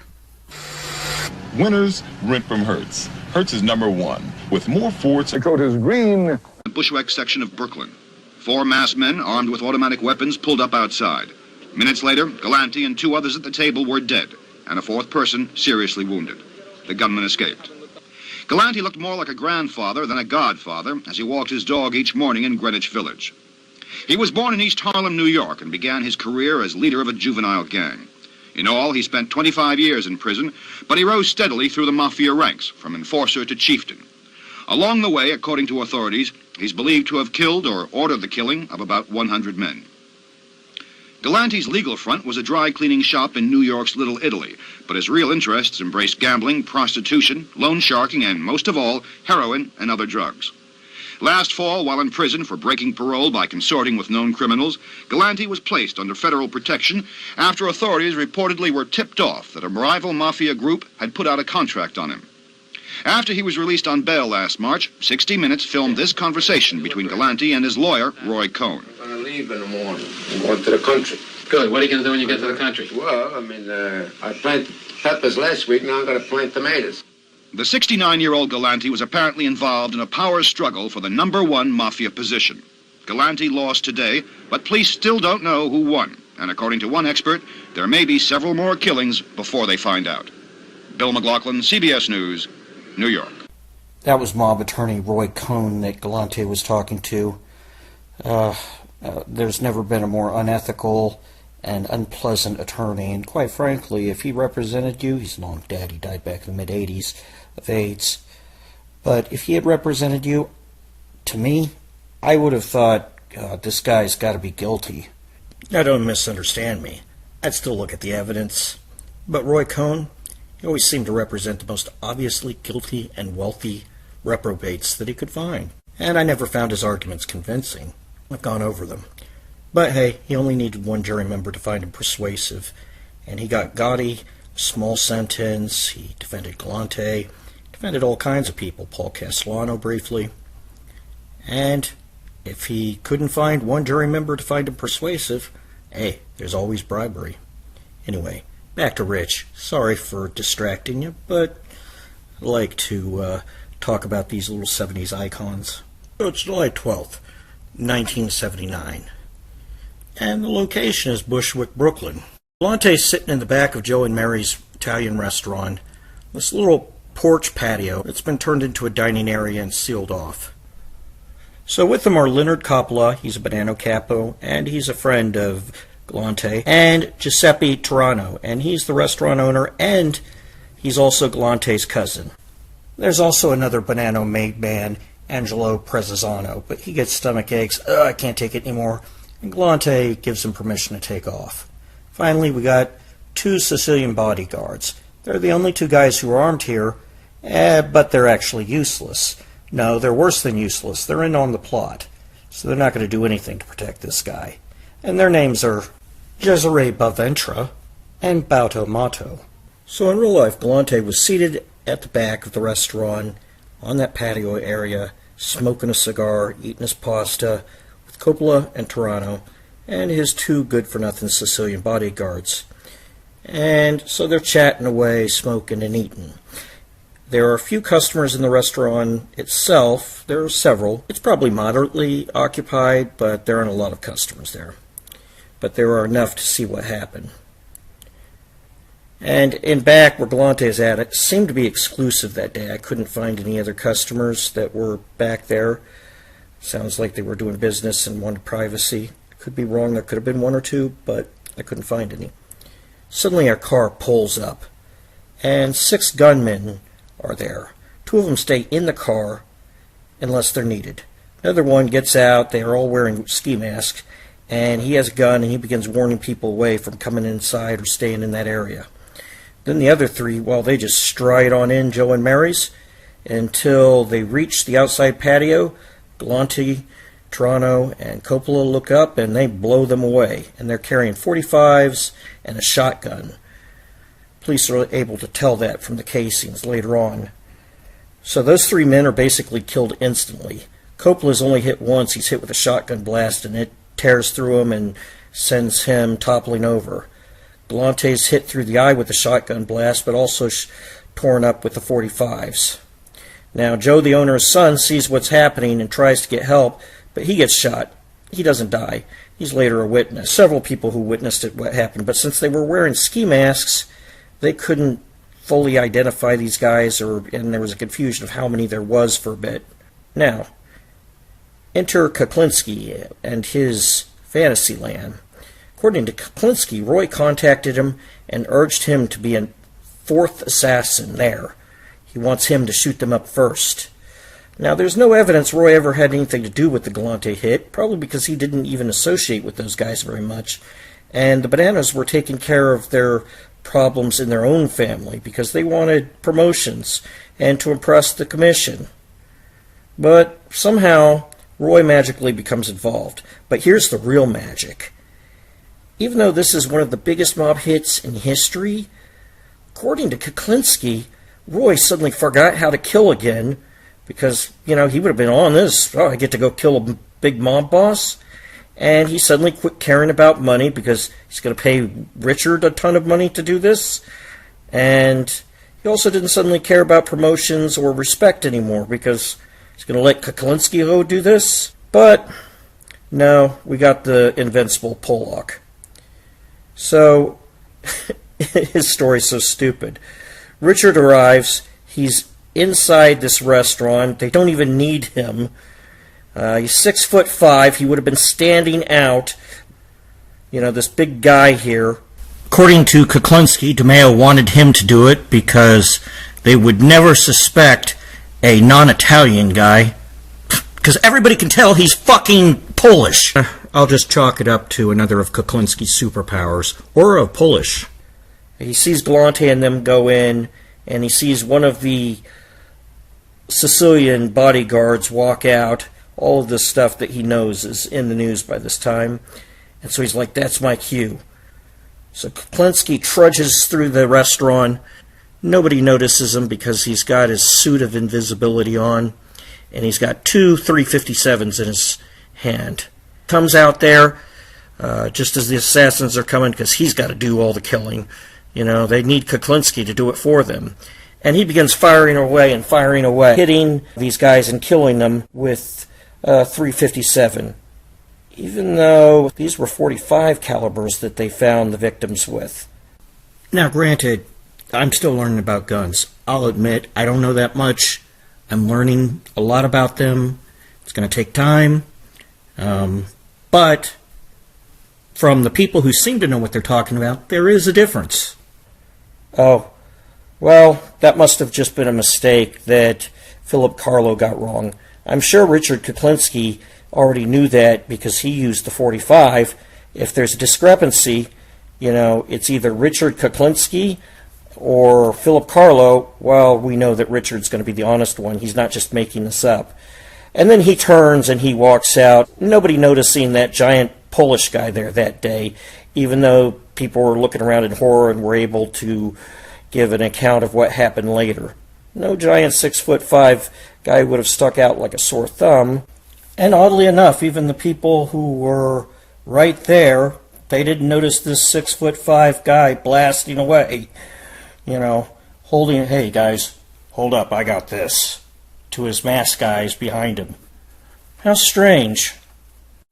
Speaker 3: Winners rent from Hertz. Hertz is #1, with more Fords.
Speaker 4: Dakota's green.
Speaker 5: The Bushwick section of Brooklyn. 4 masked men armed with automatic weapons pulled up outside. Minutes later, Galante and 2 others at the table were dead, and a 4th person seriously wounded. The gunman escaped. Galante looked more like a grandfather than a godfather as he walked his dog each morning in Greenwich Village. He was born in East Harlem, New York, and began his career as leader of a juvenile gang. In all, he spent 25 years in prison, but he rose steadily through the mafia ranks, from enforcer to chieftain. Along the way, according to authorities, he's believed to have killed or ordered the killing of about 100 men. Galante's legal front was a dry cleaning shop in New York's Little Italy, but his real interests embraced gambling, prostitution, loan sharking, and most of all, heroin and other drugs. Last fall, while in prison for breaking parole by consorting with known criminals, Galante was placed under federal protection after authorities reportedly were tipped off that a rival mafia group had put out a contract on him. After he was released on bail last March, 60 Minutes filmed this conversation between Galante and his lawyer, Roy Cohn.
Speaker 4: I'm going to leave in the morning. I'm going to the country.
Speaker 6: Good. What are you going to do when you get to the country?
Speaker 4: Well, I planted peppers last week, now I'm going to plant tomatoes.
Speaker 5: The 69-year-old Galante was apparently involved in a power struggle for the #1 mafia position. Galante lost today, but police still don't know who won. And according to one expert, there may be several more killings before they find out. Bill McLaughlin, CBS News, New York.
Speaker 2: That was mob attorney Roy Cohn that Galante was talking to. There's never been a more unethical and unpleasant attorney, and quite frankly, if he represented you, he's long dead, he died back in the mid-80s of AIDS, but if he had represented you, to me, I would have thought, this guy's got to be guilty.
Speaker 1: Now don't misunderstand me. I'd still look at the evidence. But Roy Cohn, he always seemed to represent the most obviously guilty and wealthy reprobates that he could find. And I never found his arguments convincing. I've gone over them. But hey, he only needed one jury member to find him persuasive. And he got Gotti, small sentence, he defended Galante, defended all kinds of people, Paul Castellano briefly. And if he couldn't find one jury member to find him persuasive, hey, there's always bribery. Anyway, back to Rich. Sorry for distracting you, but I'd like to talk about these little 70s icons. So it's July 12th, 1979. And the location is Bushwick, Brooklyn. Galante's sitting in the back of Joe and Mary's Italian restaurant. This little porch patio that's been turned into a dining area and sealed off. So with them are Leonard Coppola, he's a Banano Capo, and he's a friend of Galante, and Giuseppe Turano, and he's the restaurant owner, and he's also Galante's cousin. There's also another Banano made man, Angelo Prezzano, but he gets stomach aches. I can't take it anymore. And Galante gives him permission to take off. Finally, we got 2 Sicilian bodyguards. They're the only 2 guys who are armed here, but they're actually useless. No, they're worse than useless. They're in on the plot, so they're not going to do anything to protect this guy. And their names are Cesare Baventra and Bauto Mato. So in real life, Galante was seated at the back of the restaurant on that patio area, smoking a cigar, eating his pasta, with Coppola and Turano, and his 2 good-for-nothing Sicilian bodyguards. And so they're chatting away, smoking and eating. There are a few customers in the restaurant itself. There are several. It's probably moderately occupied, but there aren't a lot of customers there. But there are enough to see what happened. And in back, where Galante is at, it seemed to be exclusive that day. I couldn't find any other customers that were back there. Sounds like they were doing business and wanted privacy. Could be wrong. There could have been 1 or 2, but I couldn't find any. Suddenly, our car pulls up, and 6 gunmen are there. 2 of them stay in the car unless they're needed. Another one gets out. They are all wearing ski masks, and he has a gun, and he begins warning people away from coming inside or staying in that area. Then the other 3, well, they just stride on in Joe and Mary's until they reach the outside patio. Galante, Turano, and Coppola look up, and they blow them away. And they're carrying .45s and a shotgun. Police are able to tell that from the casings later on. So those 3 men are basically killed instantly. Coppola's only hit once. He's hit with a shotgun blast, and it tears through him and sends him toppling over. Galante's hit through the eye with a shotgun blast, but also torn up with the .45s. Now, Joe, the owner's son, sees what's happening and tries to get help, but he gets shot. He doesn't die. He's later a witness. Several people who witnessed what happened, but since they were wearing ski masks, they couldn't fully identify these guys, and there was a confusion of how many there was for a bit. Now, enter Kuklinski and his fantasy land. According to Kuklinski, Roy contacted him and urged him to be a 4th assassin there. He wants him to shoot them up first.
Speaker 2: Now, there's no evidence Roy ever had anything to do with the Galante hit, probably because he didn't even associate with those guys very much. And the Bananas were taking care of their problems in their own family because they wanted promotions and to impress the commission. But somehow, Roy magically becomes involved. But here's the real magic. Even though this is one of the biggest mob hits in history, according to Kuklinski, Roy suddenly forgot how to kill again because, he would have been on this. Oh, I get to go kill a big mob boss. And he suddenly quit caring about money because he's going to pay Richard a ton of money to do this. And he also didn't suddenly care about promotions or respect anymore because he's going to let Kuklinski go do this. But no, we got the invincible Pollock. So his story's so stupid. Richard arrives. He's inside this restaurant. They don't even need him. He's 6'5". He would have been standing out. This big guy here. According to Kuklinski, DeMeo wanted him to do it because they would never suspect a non-Italian guy. Because everybody can tell he's fucking Polish. I'll just chalk it up to another of Kuklinski's superpowers. Or of Polish. He sees Galante and them go in, and he sees one of the Sicilian bodyguards walk out. All of this stuff that he knows is in the news by this time. And so he's like, that's my cue. So Kuklinski trudges through the restaurant. Nobody notices him because he's got his suit of invisibility on. And he's got 2 357s in his hand. Comes out there just as the assassins are coming because he's got to do all the killing. They need Kuklinski to do it for them. And he begins firing away, hitting these guys and killing them with 357. Even though these were .45 calibers that they found the victims with. Now, granted, I'm still learning about guns. I'll admit, I don't know that much. I'm learning a lot about them. It's going to take time. But from the people who seem to know what they're talking about, there is a difference. Oh, well, that must have just been a mistake that Philip Carlo got wrong. I'm sure Richard Kuklinski already knew that because he used the .45. If there's a discrepancy, it's either Richard Kuklinski or Philip Carlo. Well, we know that Richard's going to be the honest one. He's not just making this up. And then he turns and he walks out, nobody noticing that giant Polish guy there that day, even though people were looking around in horror and were able to give an account of what happened later. No giant 6'5" guy would have stuck out like a sore thumb. And oddly enough, even the people who were right there, they didn't notice this 6'5" guy blasting away. Holding, hey guys, hold up, I got this, to his masked guys behind him. How strange.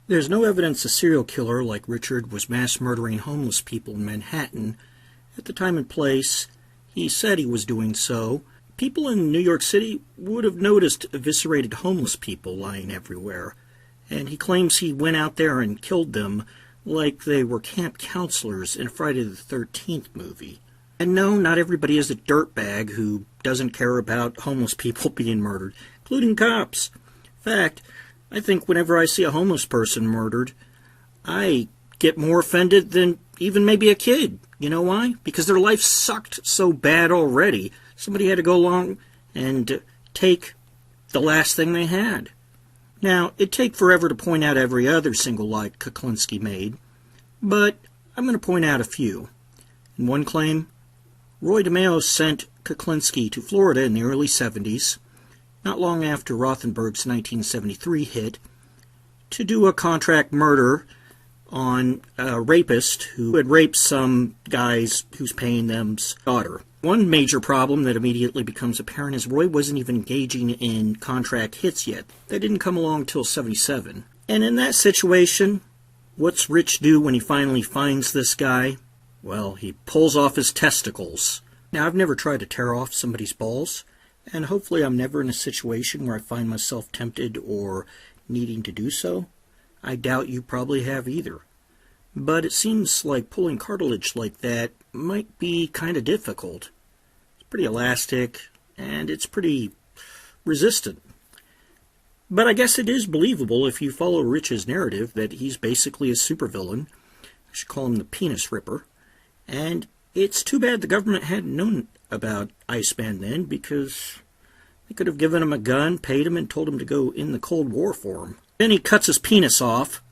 Speaker 2: There's no evidence a serial killer like Richard was mass murdering homeless people in Manhattan. At the time and place he said he was doing so, people in New York City would have noticed eviscerated homeless people lying everywhere, and he claims he went out there and killed them like they were camp counselors in a Friday the 13th movie. And no, not everybody is a dirtbag who doesn't care about homeless people being murdered, including cops. In fact, I think whenever I see a homeless person murdered, I get more offended than even maybe a kid. You know why? Because their life sucked so bad already. Somebody had to go along and take the last thing they had. Now, it'd take forever to point out every other single lie Kuklinski made, but I'm going to point out a few. In one claim, Roy DeMeo sent Kuklinski to Florida in the early 70s, not long after Rothenberg's 1973 hit, to do a contract murder on a rapist who had raped some guys who's paying them's daughter. One major problem that immediately becomes apparent is Roy wasn't even engaging in contract hits yet. They didn't come along till 77. And in that situation, what's Rich do when he finally finds this guy? Well, he pulls off his testicles. Now, I've never tried to tear off somebody's balls, and hopefully I'm never in a situation where I find myself tempted or needing to do so. I doubt you probably have either. But it seems like pulling cartilage like that might be kind of difficult. It's pretty elastic, and it's pretty resistant.
Speaker 1: But I guess it is believable if you follow Rich's narrative that he's basically a supervillain. I should call him the penis ripper. And it's too bad the government hadn't known about Iceman then, because they could have given him a gun, paid him, and told him to go in the Cold War for him. Then he cuts his penis off.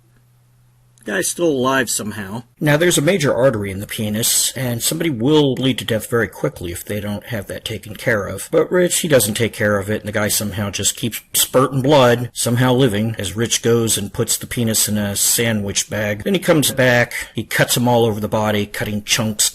Speaker 1: The guy's still alive somehow.
Speaker 2: Now, there's a major artery in the penis, and somebody will bleed to death very quickly if they don't have that taken care of. But Rich, he doesn't take care of it, and the guy somehow just keeps spurting blood, somehow living, as Rich goes and puts the penis in a sandwich bag. Then he comes back, he cuts him all over the body, cutting chunks,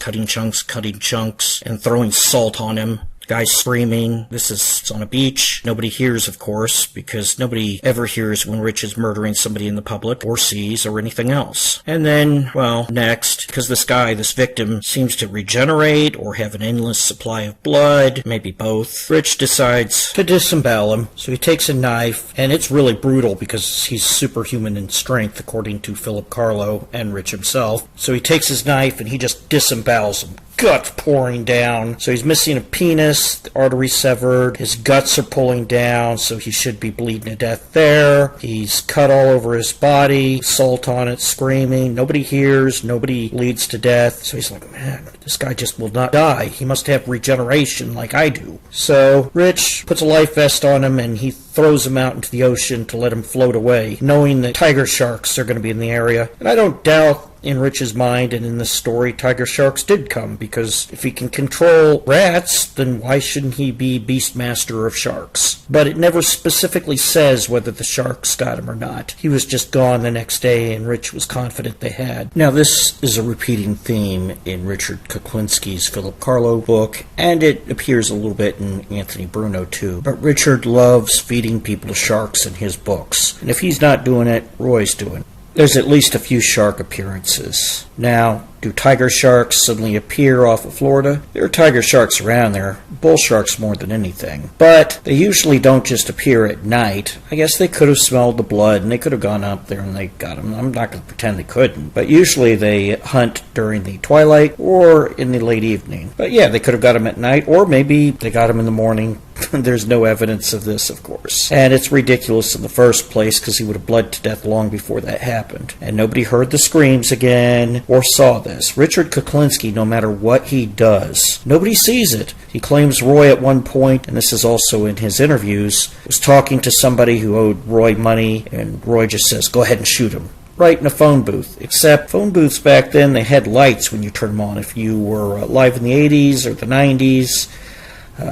Speaker 2: and throwing salt on him. Guy's screaming. This is on a beach. Nobody hears, of course, because nobody ever hears when Rich is murdering somebody in the public, or sees, or anything else. And then, well, next, because this guy, this victim, seems to regenerate, or have an endless supply of blood, maybe both, Rich decides to disembowel him. So he takes a knife, and it's really brutal because he's superhuman in strength, according to Philip Carlo and Rich himself. So he takes his knife, and he just disembowels him. Guts pouring down. So he's missing a penis, the artery severed, his guts are pulling down, so he should be bleeding to death there. He's cut all over his body, salt on it, screaming. Nobody hears, nobody bleeds to death. So he's like, man, this guy just will not die. He must have regeneration like I do. So Rich puts a life vest on him, and he throws him out into the ocean to let him float away, knowing that tiger sharks are going to be in the area. And I don't doubt in Rich's mind and in this story, tiger sharks did come, because if he can control rats, then why shouldn't he be Beastmaster of sharks? But it never specifically says whether the sharks got him or not. He was just gone the next day, and Rich was confident they had. Now, this is a repeating theme in Richard Kuklinski's Philip Carlo book, and it appears a little bit in Anthony Bruno, too. But Richard loves feeding people to sharks in his books, and if he's not doing it, Roy's doing it. There's at least a few shark appearances. Now, do tiger sharks suddenly appear off of Florida? There are tiger sharks around there, bull sharks more than anything. But they usually don't just appear at night. I guess they could have smelled the blood, and they could have gone up there and they got them. I'm not going to pretend they couldn't. But usually they hunt during the twilight or in the late evening. But yeah, they could have got them at night, or maybe they got them in the morning. There's no evidence of this, of course. And it's ridiculous in the first place, because he would have bled to death long before that happened. And nobody heard the screams again or saw this. Richard Kuklinski, no matter what he does, nobody sees it. He claims Roy at one point, and this is also in his interviews, was talking to somebody who owed Roy money, and Roy just says, go ahead and shoot him. Right in a phone booth. Except phone booths back then, they had lights when you turned them on. If you were alive in the 80s or the 90s,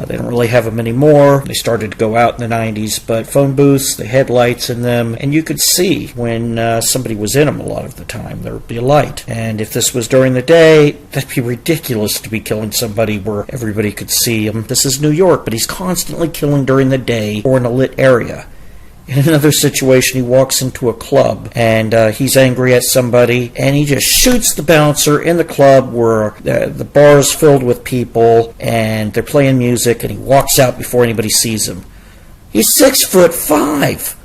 Speaker 2: they don't really have them anymore. They started to go out in the 90s, but phone booths, they had lights in them, and you could see when somebody was in them a lot of the time. There would be a light. And if this was during the day, that'd be ridiculous to be killing somebody where everybody could see him. This is New York, but he's constantly killing during the day or in a lit area. In another situation, he walks into a club, and he's angry at somebody, and he just shoots the bouncer in the club where the bar is filled with people, and they're playing music, and he walks out before anybody sees him. He's 6'5".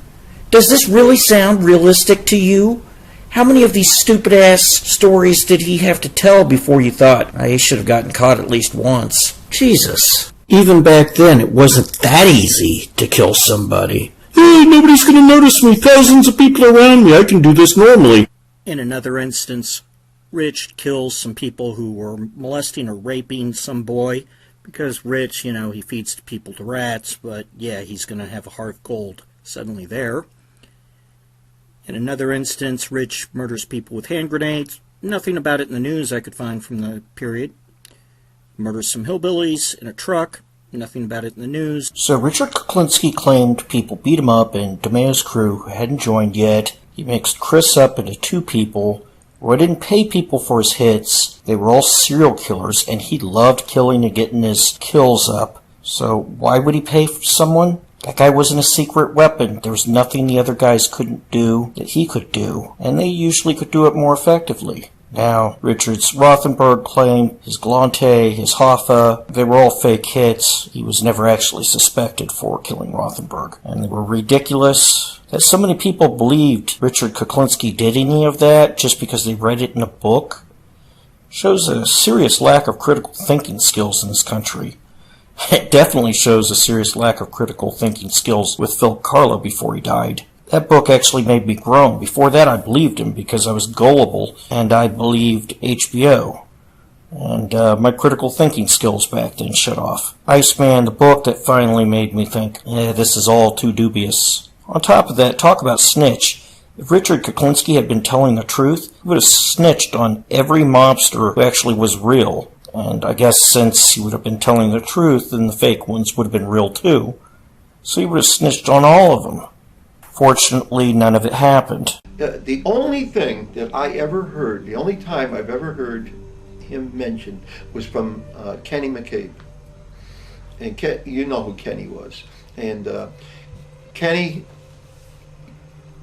Speaker 2: Does this really sound realistic to you? How many of these stupid-ass stories did he have to tell before you thought, he should have gotten caught at least once? Jesus. Even back then, it wasn't that easy to kill somebody. Hey, nobody's going to notice me. Thousands of people around me. I can do this normally.
Speaker 1: In another instance, Rich kills some people who were molesting or raping some boy, because Rich, he feeds people to rats, but yeah, he's going to have a heart of gold suddenly there. In another instance, Rich murders people with hand grenades. Nothing about it in the news I could find from the period. Murders some hillbillies in a truck. Nothing about it in the news.
Speaker 2: So Richard Kuklinski claimed people beat him up, and DeMeo's crew hadn't joined yet. He mixed Chris up into two people. Roy didn't pay people for his hits. They were all serial killers, and he loved killing and getting his kills up. So why would he pay for someone? That guy wasn't a secret weapon. There was nothing the other guys couldn't do that he could do, and they usually could do it more effectively. Now, Richard's Rothenberg claim, his Galante, his Hoffa, they were all fake hits. He was never actually suspected for killing Rothenberg. And they were ridiculous. That so many people believed Richard Kuklinski did any of that just because they read it in a book shows a serious lack of critical thinking skills in this country. It definitely shows a serious lack of critical thinking skills with Phil Carlo before he died. That book actually made me groan. Before that, I believed him because I was gullible, and I believed HBO. And my critical thinking skills back then shut off. Iceman, the book that finally made me think, this is all too dubious. On top of that, talk about snitch. If Richard Kuklinski had been telling the truth, he would have snitched on every mobster who actually was real. And I guess since he would have been telling the truth, then the fake ones would have been real too. So he would have snitched on all of them. Fortunately, none of it happened.
Speaker 7: The only thing that I ever heard, the only time I've ever heard him mentioned was from Kenny McCabe. And you know who Kenny was. And Kenny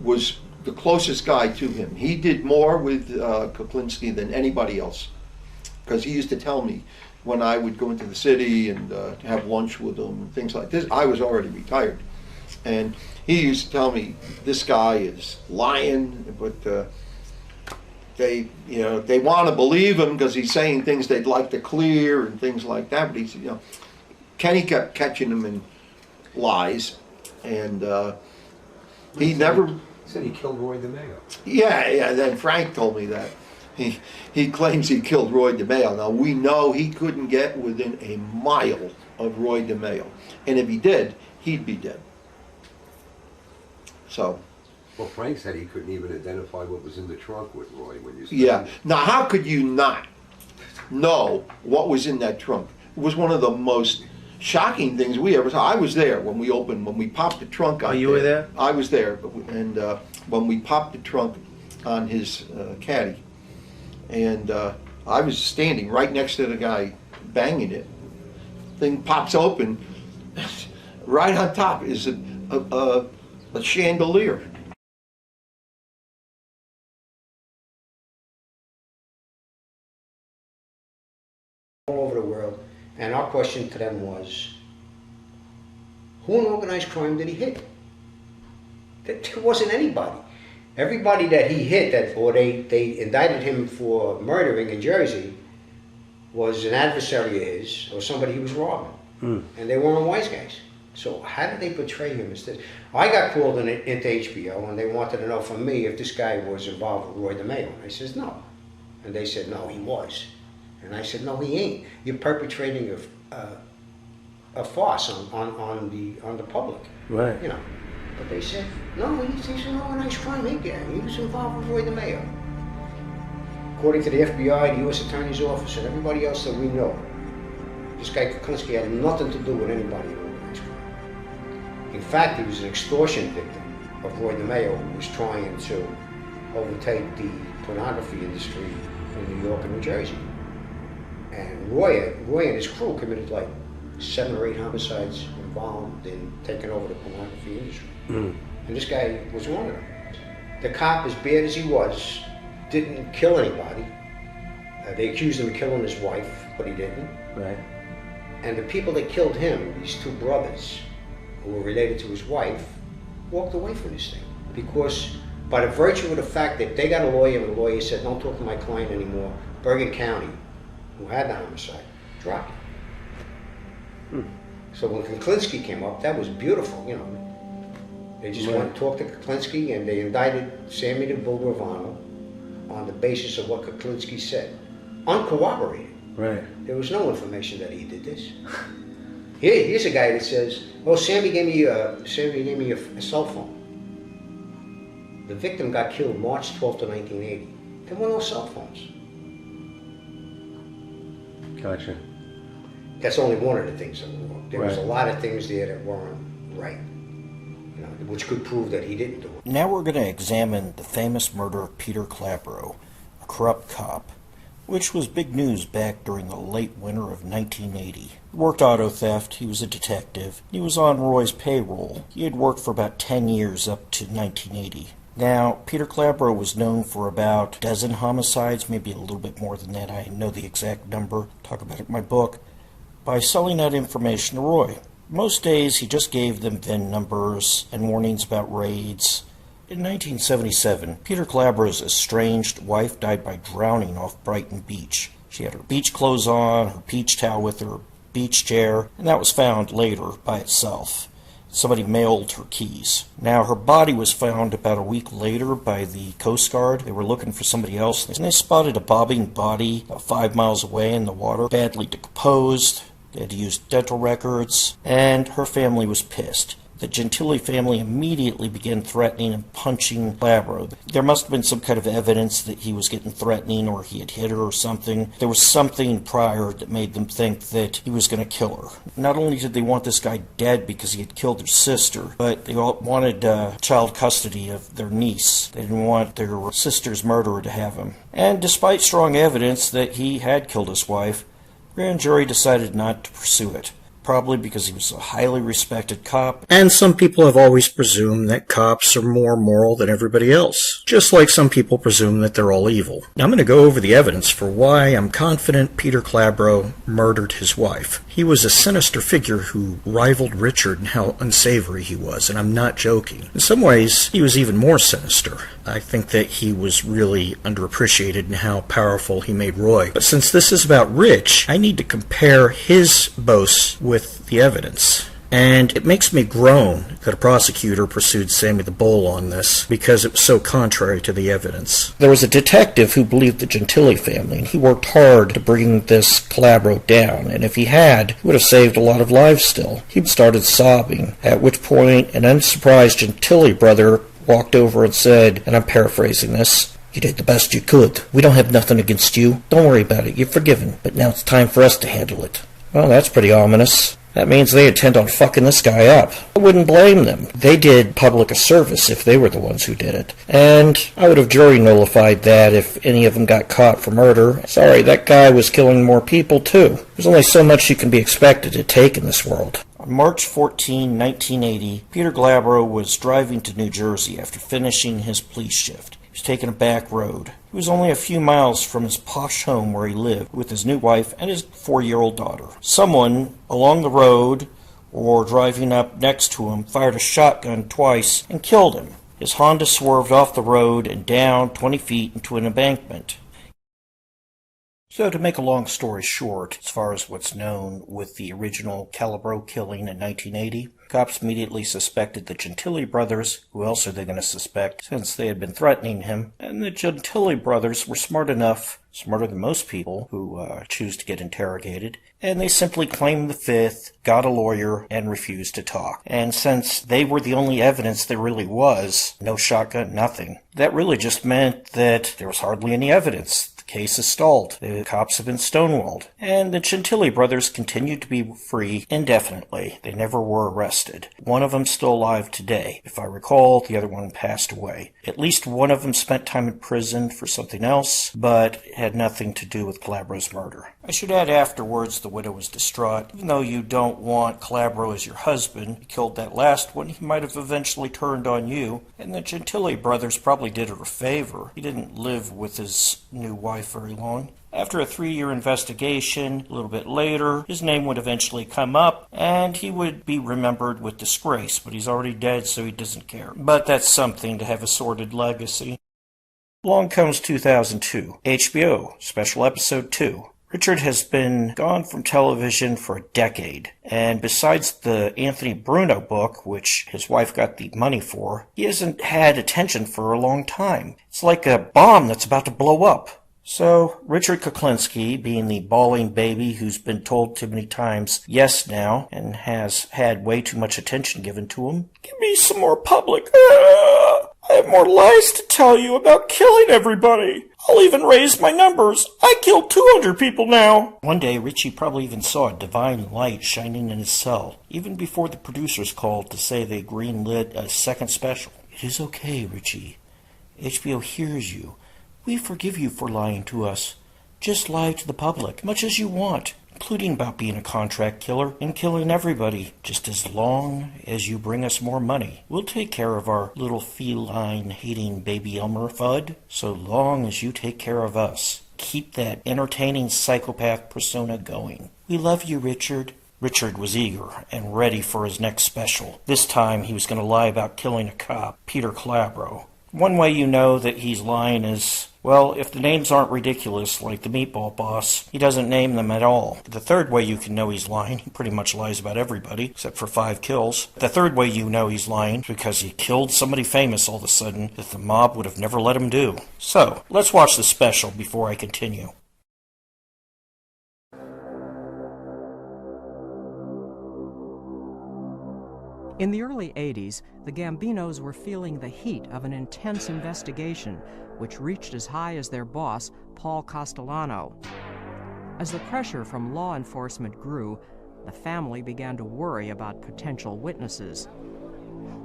Speaker 7: was the closest guy to him. He did more with Kuklinski than anybody else. Because he used to tell me when I would go into the city and have lunch with him and things like this. I was already retired. And he used to tell me, this guy is lying, but they want to believe him because he's saying things they'd like to clear and things like that. But he's, Kenny kept catching him in lies, and he never.
Speaker 8: He said he killed Roy DeMeo.
Speaker 7: Yeah. Then Frank told me that he claims he killed Roy DeMeo. Now we know he couldn't get within a mile of Roy DeMeo, and if he did, he'd be dead. So.
Speaker 8: Well, Frank said he couldn't even identify what was in the trunk with Roy when you.
Speaker 7: Yeah. Now, how could you not know what was in that trunk? It was one of the most shocking things we ever saw. I was there when we popped the trunk out.
Speaker 9: Oh, you were there?
Speaker 7: I was there, and when we popped the trunk on his caddy, and I was standing right next to the guy banging it. Thing pops open. Right on top is a chandelier.
Speaker 9: All over the world, and our question to them was, who in organized crime did he hit? There wasn't anybody. Everybody that he hit, or they indicted him for murdering in Jersey, was an adversary of his, or somebody he was robbing. And they weren't wise guys. So how did they portray him as this? I got called into HBO, and they wanted to know from me if this guy was involved with Roy DeMeo. I says, no. And they said, no, he was. And I said, no, he ain't. You're perpetrating a farce on the public.
Speaker 2: Right.
Speaker 9: But they said, no, he's an organized crime guy. He was involved with Roy DeMeo. According to the FBI, the U.S. Attorney's Office, and everybody else that we know, this guy Kuklinski had nothing to do with anybody in organized crime. In fact, he was an extortion victim of Roy DeMeo, who was trying to overtake the pornography industry in New York and New Jersey. And Roy and his crew committed like 7 or 8 homicides involved in taking over the pornography industry. And this guy was one of them. The cop, as bad as he was, didn't kill anybody. They accused him of killing his wife, but he didn't.
Speaker 2: Right.
Speaker 9: And the people that killed him, these 2 brothers, who were related to his wife, walked away from this thing. Because by the virtue of the fact that they got a lawyer, and the lawyer said, don't talk to my client anymore, Bergen County, who had the homicide, dropped it. So when Kuklinski came up, that was beautiful, They just went to talk to Kuklinski, and they indicted Sammy the Bulgravano on the basis of what Kuklinski said. Uncorroborated.
Speaker 2: Right.
Speaker 9: There was no information that he did this. Here's a guy that says, well, Sammy gave me a cell phone. The victim got killed March 12th of 1980. There were no cell phones.
Speaker 2: Gotcha.
Speaker 9: That's only one of the things that were wrong. There was a
Speaker 2: Right.
Speaker 9: lot of things there that weren't right, which could prove that he didn't do it.
Speaker 2: Now we're going to examine the famous murder of Peter Calabro, a corrupt cop, which was big news back during the late winter of 1980. He worked auto theft, he was a detective, he was on Roy's payroll. He had worked for about 10 years up to 1980. Now, Peter Calabro was known for about a dozen homicides, maybe a little bit more than that. I know the exact number, talk about it in my book, by selling that information to Roy. Most days he just gave them VIN numbers and warnings about raids. In 1977, Peter Calabro's estranged wife died by drowning off Brighton Beach. She had her beach clothes on, her beach towel with her, beach chair, and that was found later by itself. Somebody mailed her keys. Now, her body was found about a week later by the Coast Guard. They were looking for somebody else, and they spotted a bobbing body about 5 miles away in the water, badly decomposed. They had to use dental records, and her family was pissed. The Gentili family immediately began threatening and punching Calabro. There must have been some kind of evidence that he was getting threatening or he had hit her or something. There was something prior that made them think that he was going to kill her. Not only did they want this guy dead because he had killed their sister, but they all wanted child custody of their niece. They didn't want their sister's murderer to have him. And despite strong evidence that he had killed his wife, the grand jury decided not to pursue it. Probably because he was a highly respected cop.
Speaker 1: And some people have always presumed that cops are more moral than everybody else, just like some people presume that they're all evil. Now I'm going to go over the evidence for why I'm confident Peter Calabro murdered his wife. He was a sinister figure who rivaled Richard in how unsavory he was, and I'm not joking. In some ways, he was even more sinister. I think that he was really underappreciated in how powerful he made Roy. But since this is about Rich, I need to compare his boasts with the evidence. And it makes me groan that a prosecutor pursued Sammy the Bull on this, because it was so contrary to the evidence. There was a detective who believed the Gentili family, and he worked hard to bring this Calabro down, and if he had, he would have saved a lot of lives still. He started sobbing, at which point an unsurprised Gentili brother walked over and said, and I'm paraphrasing this, "You did the best you could. We don't have nothing against you. Don't worry about it. You're forgiven. But now it's time for us to handle it." Well, that's pretty ominous. That means they intend on fucking this guy up. I wouldn't blame them. They did public a service if they were the ones who did it. And I would have jury nullified that if any of them got caught for murder. Sorry, that guy was killing more people too. There's only so much you can be expected to take in this world. On March 14, 1980, Peter Calabro was driving to New Jersey after finishing his police shift. He was taking a back road. He was only a few miles from his posh home where he lived with his new wife and his 4-year-old daughter. Someone along the road or driving up next to him fired a shotgun twice and killed him. His Honda swerved off the road and down 20 feet into an embankment. So to make a long story short, as far as what's known with the original Calabro killing in 1980, cops immediately suspected the Gentili brothers. Who else are they going to suspect, since they had been threatening him? And the Gentili brothers were smart enough, smarter than most people who choose to get interrogated, and they simply claimed the fifth, got a lawyer, and refused to talk. And since they were the only evidence there really was, no shotgun, nothing, that really just meant that there was hardly any evidence. The case is stalled. The cops have been stonewalled. And the Gentili brothers continued to be free indefinitely. They never were arrested. One of them still alive today. If I recall, the other one passed away. At least one of them spent time in prison for something else, but it had nothing to do with Calabro's murder. I should add afterwards the widow was distraught. Even though you don't want Calabro as your husband, you killed that last one, he might have eventually turned on you. And the Gentili brothers probably did her a favor. He didn't live with his new wife very long. After a 3-year investigation, a little bit later, his name would eventually come up, and he would be remembered with disgrace, but he's already dead, so he doesn't care. But that's something to have a sordid legacy. Along comes 2002, HBO, Special Episode 2. Richard has been gone from television for a decade, and besides the Anthony Bruno book, which his wife got the money for, he hasn't had attention for a long time. It's like a bomb that's about to blow up. So, Richard Kuklinski, being the bawling baby who's been told too many times yes now, and has had way too much attention given to him, give me some more public. I have more lies to tell you about killing everybody. I'll even raise my numbers. I killed 200 people now. One day, Richie probably even saw a divine light shining in his cell, even before the producers called to say they greenlit a second special. It is okay, Richie. HBO hears you. We forgive you for lying to us. Just lie to the public, much as you want, including about being a contract killer and killing everybody, just as long as you bring us more money. We'll take care of our little feline-hating baby Elmer Fudd, so long as you take care of us. Keep that entertaining psychopath persona going. We love you, Richard. Richard was eager and ready for his next special. This time he was going to lie about killing a cop, Peter Calabro. One way you know that he's lying is, well, if the names aren't ridiculous, like the Meatball Boss, he doesn't name them at all. The third way you can know he's lying, he pretty much lies about everybody, except for 5 kills. The third way you know he's lying is because he killed somebody famous all of a sudden that the mob would have never let him do. So, let's watch the special before I continue.
Speaker 10: In the early 80s, the Gambinos were feeling the heat of an intense investigation, which reached as high as their boss, Paul Castellano. As the pressure from law enforcement grew, the family began to worry about potential witnesses.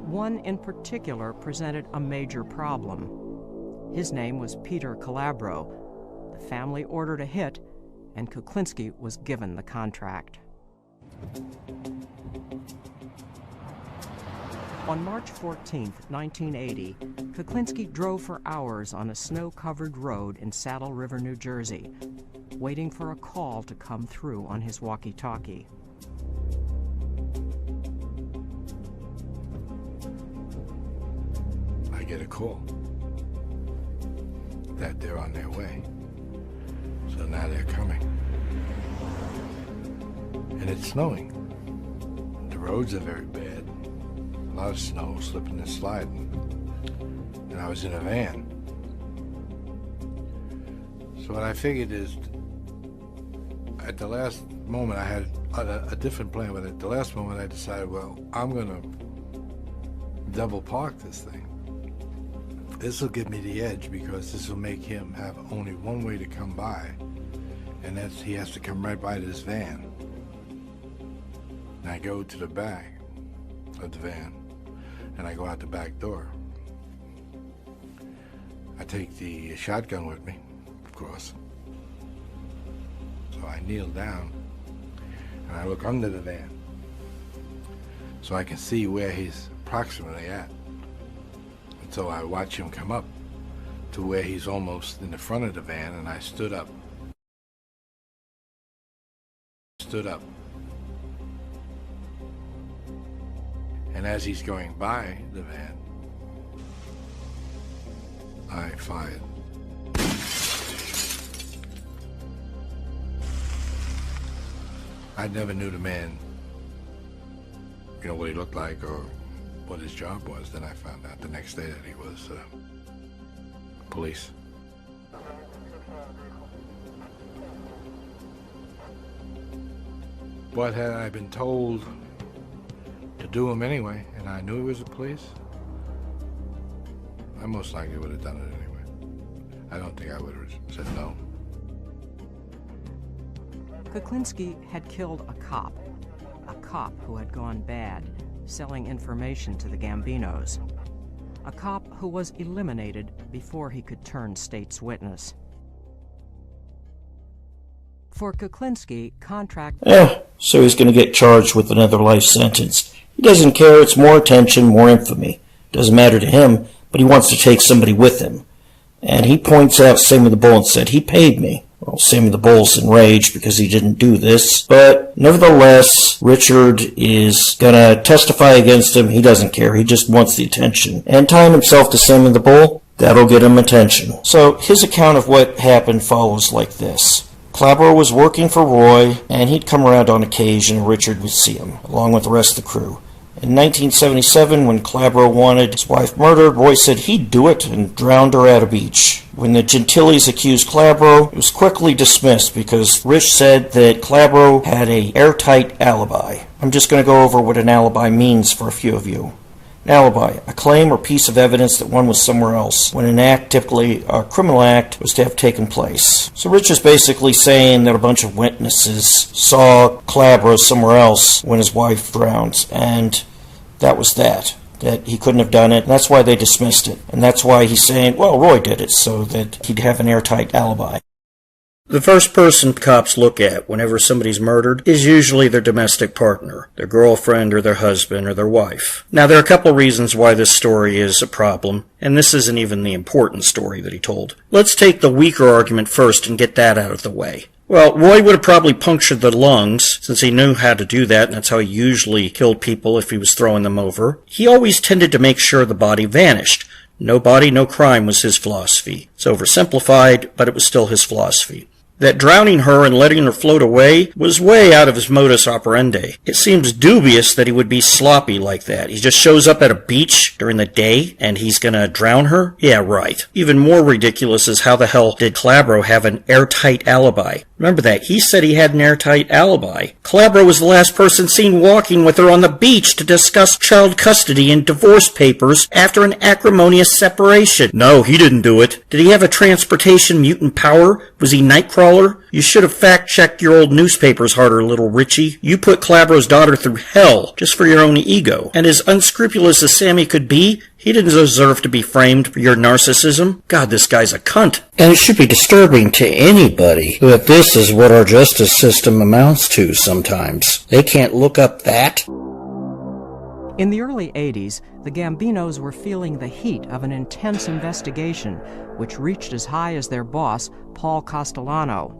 Speaker 10: One in particular presented a major problem. His name was Peter Calabro. The family ordered a hit, and Kuklinski was given the contract. On March 14, 1980, Kuklinski drove for hours on a snow-covered road in Saddle River, New Jersey, waiting for a call to come through on his walkie-talkie.
Speaker 11: I get a call that they're on their way. So now they're coming. And it's snowing. The roads are very bad. A lot of snow, slipping and sliding. And I was in a van. So what I figured is, at the last moment I had a different plan, but at the last moment I decided, well, I'm gonna double park this thing. This will give me the edge because this will make him have only one way to come by, and that's he has to come right by this van. And I go to the back of the van, and I go out the back door. I take the shotgun with me, of course. So I kneel down, and I look under the van, so I can see where he's approximately at. And so I watch him come up to where he's almost in the front of the van, and I stood up. And as he's going by the van, I fired. I never knew the man, what he looked like or what his job was. Then I found out the next day that he was police. But had I been told to do him anyway, and I knew he was the police, I most likely would have done it anyway. I don't think I would have said no.
Speaker 10: Kuklinski had killed a cop who had gone bad, selling information to the Gambinos. A cop who was eliminated before he could turn state's witness. For Kuklinski,
Speaker 1: So he's going to get charged with another life sentence. He doesn't care, it's more attention, more infamy. Doesn't matter to him, but he wants to take somebody with him. And he points out Sammy the Bull and said, he paid me. Well, Sammy the Bull's enraged because he didn't do this, but nevertheless, Richard is gonna testify against him. He doesn't care, he just wants the attention. And tying himself to Sammy the Bull, that'll get him attention. So his account of what happened follows like this. Calabro was working for Roy, and he'd come around on occasion, and Richard would see him, along with the rest of the crew. In 1977, when Calabro wanted his wife murdered, Roy said he'd do it and drowned her at a beach. When the Gentiles accused Calabro, it was quickly dismissed because Rich said that Calabro had an airtight alibi. I'm just going to go over what an alibi means for a few of you. An alibi, a claim or piece of evidence that one was somewhere else, when an act, typically a criminal act, was to have taken place. So Rich is basically saying that a bunch of witnesses saw Calabro somewhere else when his wife drowned, and that was that he couldn't have done it, and that's why they dismissed it. And that's why he's saying, well, Roy did it, so that he'd have an airtight alibi. The first person cops look at whenever somebody's murdered is usually their domestic partner, their girlfriend or their husband or their wife. Now, there are a couple reasons why this story is a problem, and this isn't even the important story that he told. Let's take the weaker argument first and get that out of the way. Well, Roy would have probably punctured the lungs, since he knew how to do that, and that's how he usually killed people if he was throwing them over. He always tended to make sure the body vanished.
Speaker 2: No body, no crime was his philosophy. It's oversimplified, but it was still his philosophy. That drowning her and letting her float away was way out of his modus operandi. It seems dubious that he would be sloppy like that. He just shows up at a beach during the day and he's gonna drown her? Yeah, right. Even more ridiculous is how the hell did Calabro have an airtight alibi? Remember that. He said he had an airtight alibi. Calabro was the last person seen walking with her on the beach to discuss child custody and divorce papers after an acrimonious separation. No, he didn't do it. Did he have a transportation mutant power? Was he Nightcrawler? You should have fact-checked your old newspapers harder, little Richie. You put Calabro's daughter through hell just for your own ego. And as unscrupulous as Sammy could be, he didn't deserve to be framed for your narcissism. God, this guy's a cunt.
Speaker 1: And it should be disturbing to anybody that this is what our justice system amounts to sometimes. They can't look up that.
Speaker 10: In the early 80s, the Gambinos were feeling the heat of an intense investigation, which reached as high as their boss, Paul Castellano.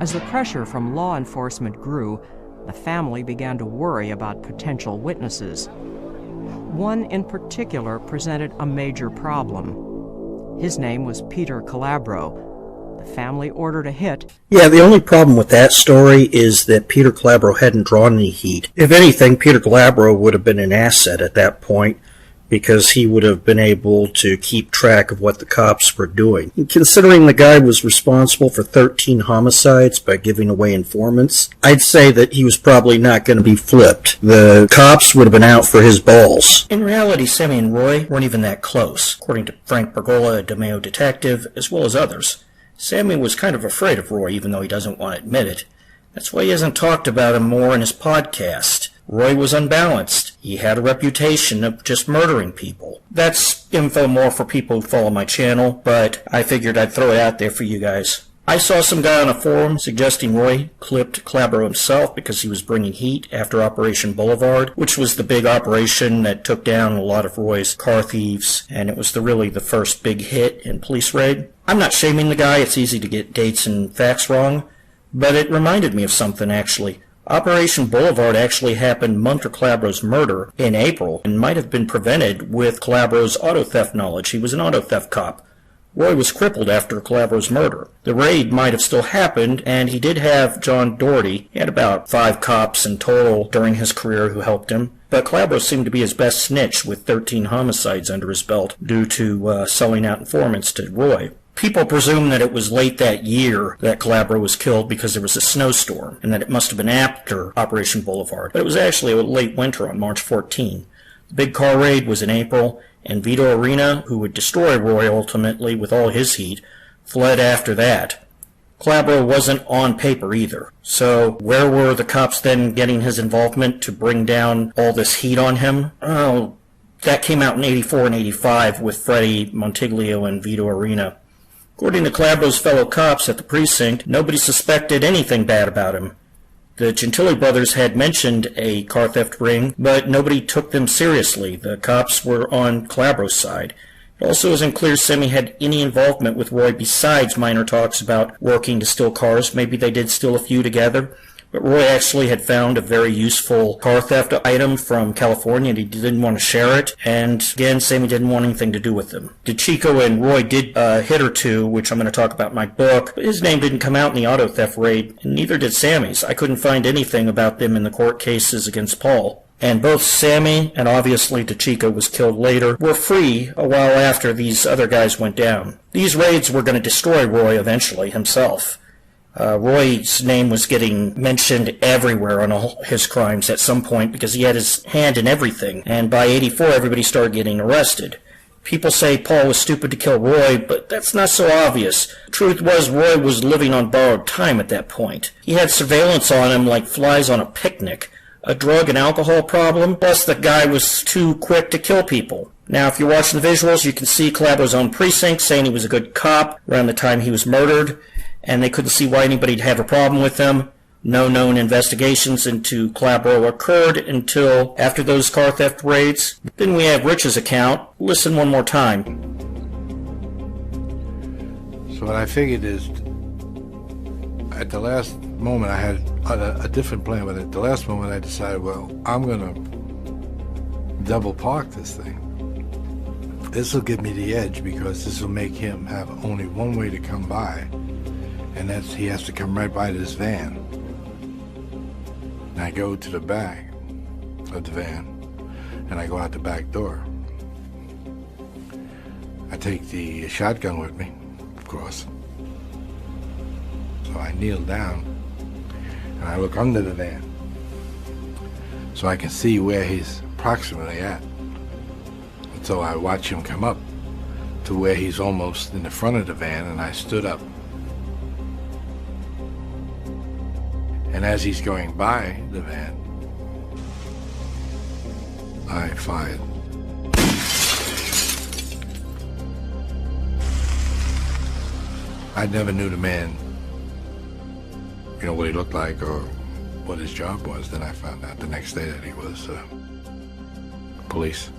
Speaker 10: As the pressure from law enforcement grew, the family began to worry about potential witnesses. One in particular presented a major problem. His name was Peter Calabro. The family ordered a hit.
Speaker 2: Yeah, the only problem with that story is that Peter Calabro hadn't drawn any heat. If anything, Peter Calabro would have been an asset at that point, because he would have been able to keep track of what the cops were doing. And considering the guy was responsible for 13 homicides by giving away informants, I'd say that he was probably not going to be flipped. The cops would have been out for his balls. In reality, Sammy and Roy weren't even that close, according to Frank Pergola, a DeMeo detective, as well as others. Sammy was kind of afraid of Roy, even though he doesn't want to admit it. That's why he hasn't talked about him more in his podcast. Roy was unbalanced. He had a reputation of just murdering people. That's info more for people who follow my channel, but I figured I'd throw it out there for you guys. I saw some guy on a forum suggesting Roy clipped Calabro himself because he was bringing heat after Operation Boulevard, which was the big operation that took down a lot of Roy's car thieves, and it was really the first big hit in police raid. I'm not shaming the guy. It's easy to get dates and facts wrong, but it reminded me of something, actually. Operation Boulevard actually happened a month after Calabro's murder in April and might have been prevented with Calabro's auto theft knowledge. He was an auto theft cop. Roy was crippled after Calabro's murder. The raid might have still happened, and he did have John Doherty. He had about 5 cops in total during his career who helped him. But Calabro seemed to be his best snitch with 13 homicides under his belt due to selling out informants to Roy. People presume that it was late that year that Calabro was killed because there was a snowstorm, and that it must have been after Operation Boulevard. But it was actually a late winter on March 14. The big car raid was in April, and Vito Arena, who would destroy Roy ultimately with all his heat, fled after that. Calabro wasn't on paper either. So where were the cops then getting his involvement to bring down all this heat on him? Oh, that came out in 84 and 85 with Freddie Montiglio and Vito Arena. According to Calabro's fellow cops at the precinct, nobody suspected anything bad about him. The Gentili brothers had mentioned a car theft ring, but nobody took them seriously. The cops were on Calabro's side. It also isn't clear Sammy had any involvement with Roy besides minor talks about working to steal cars. Maybe they did steal a few together. But Roy actually had found a very useful car theft item from California, and he didn't want to share it. And again, Sammy didn't want anything to do with them. DeChico and Roy did a hit or two, which I'm going to talk about in my book. But his name didn't come out in the auto theft raid, and neither did Sammy's. I couldn't find anything about them in the court cases against Paul. And both Sammy and obviously DeChico was killed later were free a while after these other guys went down. These raids were going to destroy Roy eventually himself. Roy's name was getting mentioned everywhere on all his crimes at some point because he had his hand in everything, and by 84 everybody started getting arrested. People say Paul was stupid to kill Roy, but that's not so obvious. The truth was Roy was living on borrowed time at that point. He had surveillance on him like flies on a picnic, a drug and alcohol problem, plus the guy was too quick to kill people. Now, if you're watching the visuals, you can see Calabro's own precinct saying he was a good cop around the time he was murdered, and they couldn't see why anybody'd have a problem with him. No known investigations into Calabro occurred until after those car theft raids. Then we have Rich's account. Listen one more time.
Speaker 11: So what I figured is, at the last moment I had a different plan, but at the last moment I decided, well, I'm going to double park this thing. this will give me the edge because this will make him have only one way to come by, and that's he has to come right by this van. And I go to the back of the van, and I go out the back door. I take the shotgun with me, of course. So I kneel down, and I look under the van, so I can see where he's approximately at. And so I watch him come up to where he's almost in the front of the van, and I stood up. And as he's going by the van, I fired. I never knew the man, you know, what he looked like or what his job was. Then I found out the next day that he was police.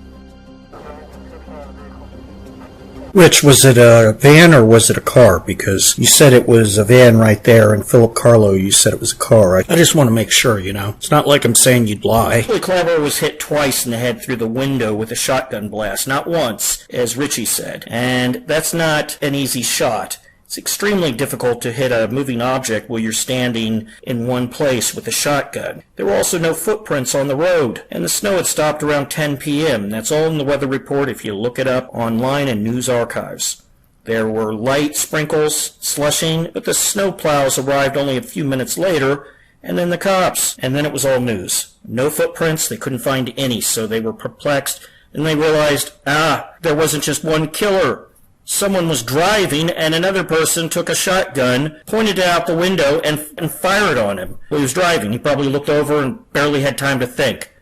Speaker 2: Rich, was it a van or was it a car? Because you said it was a van right there, and Philip Carlo, you said it was a car. I just want to make sure, you know. It's not like I'm saying you'd lie.
Speaker 1: Actually, Calabro was hit twice in the head through the window with a shotgun blast, not once, as Richie said. And that's not an easy shot. It's extremely difficult to hit a moving object while you're standing in one place with a shotgun. There were also no footprints on the road, and the snow had stopped around 10 p.m. That's all in the weather report if you look it up online in news archives. There were light sprinkles, slushing, but the snow plows arrived only a few minutes later, and then the cops, and then it was all news. No footprints, they couldn't find any, so they were perplexed, and they realized, there wasn't just one killer. Someone was driving, and another person took a shotgun, pointed it out the window, and fired on him. Well, he was driving. He probably looked over and barely had time to think.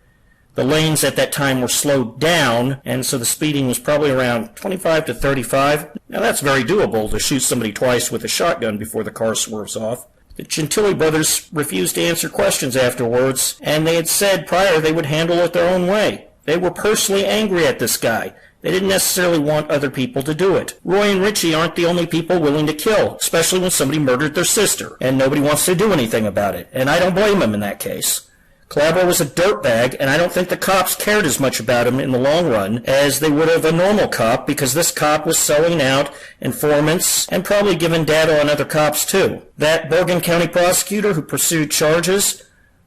Speaker 1: The lanes at that time were slowed down, and so the speeding was probably around 25 to 35. Now, that's very doable to shoot somebody twice with a shotgun before the car swerves off. The Gentili brothers refused to answer questions afterwards, and they had said prior they would handle it their own way. They were personally angry at this guy. They didn't necessarily want other people to do it. Roy and Richie aren't the only people willing to kill, especially when somebody murdered their sister, and nobody wants to do anything about it, and I don't blame them in that case. Calabro was a dirtbag, and I don't think the cops cared as much about him in the long run as they would have a normal cop, because this cop was selling out informants and probably giving data on other cops too. That Bergen County prosecutor who pursued charges,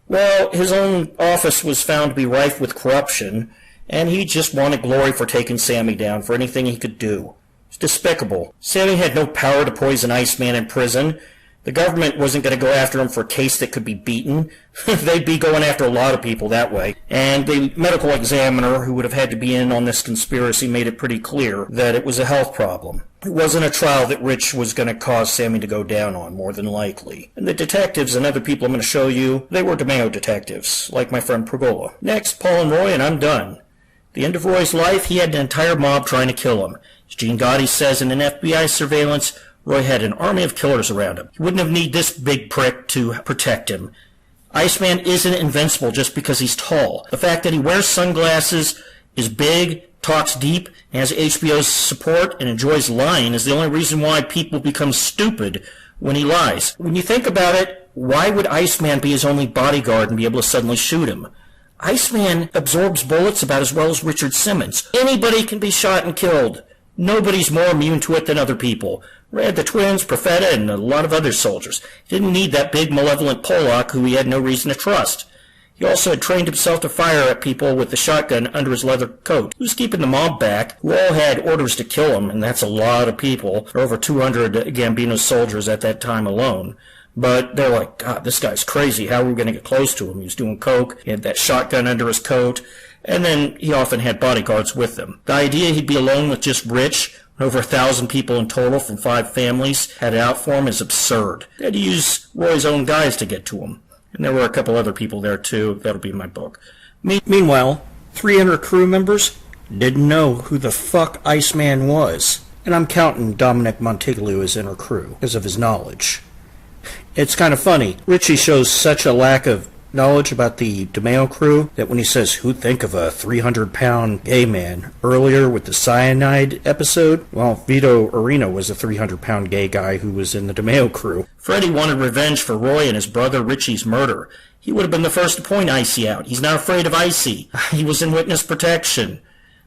Speaker 1: well, his own office was found to be rife with corruption, and he just wanted glory for taking Sammy down for anything he could do. It's despicable. Sammy had no power to poison Iceman in prison. The government wasn't going to go after him for a case that could be beaten. They'd be going after a lot of people that way. And the medical examiner who would have had to be in on this conspiracy made it pretty clear that it was a health problem. It wasn't a trial that Rich was going to cause Sammy to go down on, more than likely. And the detectives and other people I'm going to show you, they were DeMeo detectives, like my friend Pergola. Next, Paul and Roy, and I'm done. The end of Roy's life, he had an entire mob trying to kill him. As Gene Gotti says in an FBI surveillance, Roy had an army of killers around him. He wouldn't have needed this big prick to protect him. Iceman isn't invincible just because he's tall. The fact that he wears sunglasses, is big, talks deep, and has HBO's support, and enjoys lying is the only reason why people become stupid when he lies. When you think about it, why would Iceman be his only bodyguard and be able to suddenly shoot him? Iceman absorbs bullets about as well as Richard Simmons. Anybody can be shot and killed. Nobody's more immune to it than other people. Red, the twins, Profeta, and a lot of other soldiers. He didn't need that big malevolent Pollock who he had no reason to trust. He also had trained himself to fire at people with the shotgun under his leather coat. He was keeping the mob back, who all had orders to kill him, and that's a lot of people. There were over 200 Gambino soldiers at that time alone. But they're like, God, this guy's crazy. How are we going to get close to him? He was doing coke. He had that shotgun under his coat. And then he often had bodyguards with him. The idea he'd be alone with just Rich, over 1,000 people in total from 5 families, had it out for him, is absurd. They had to use Roy's own guys to get to him. And there were a couple other people there, too. That'll be in my book.
Speaker 2: Meanwhile, 300 crew members didn't know who the fuck Iceman was. And I'm counting Dominic Montiglio as inner crew because of his knowledge. It's kind of funny. Richie shows such a lack of knowledge about the DeMeo crew that when he says, who'd think of a 300-pound gay man earlier with the cyanide episode, well, Vito Arena was a 300-pound gay guy who was in the DeMeo crew.
Speaker 1: Freddie wanted revenge for Roy and his brother Richie's murder. He would have been the first to point Icy out. He's not afraid of Icy. He was in witness protection.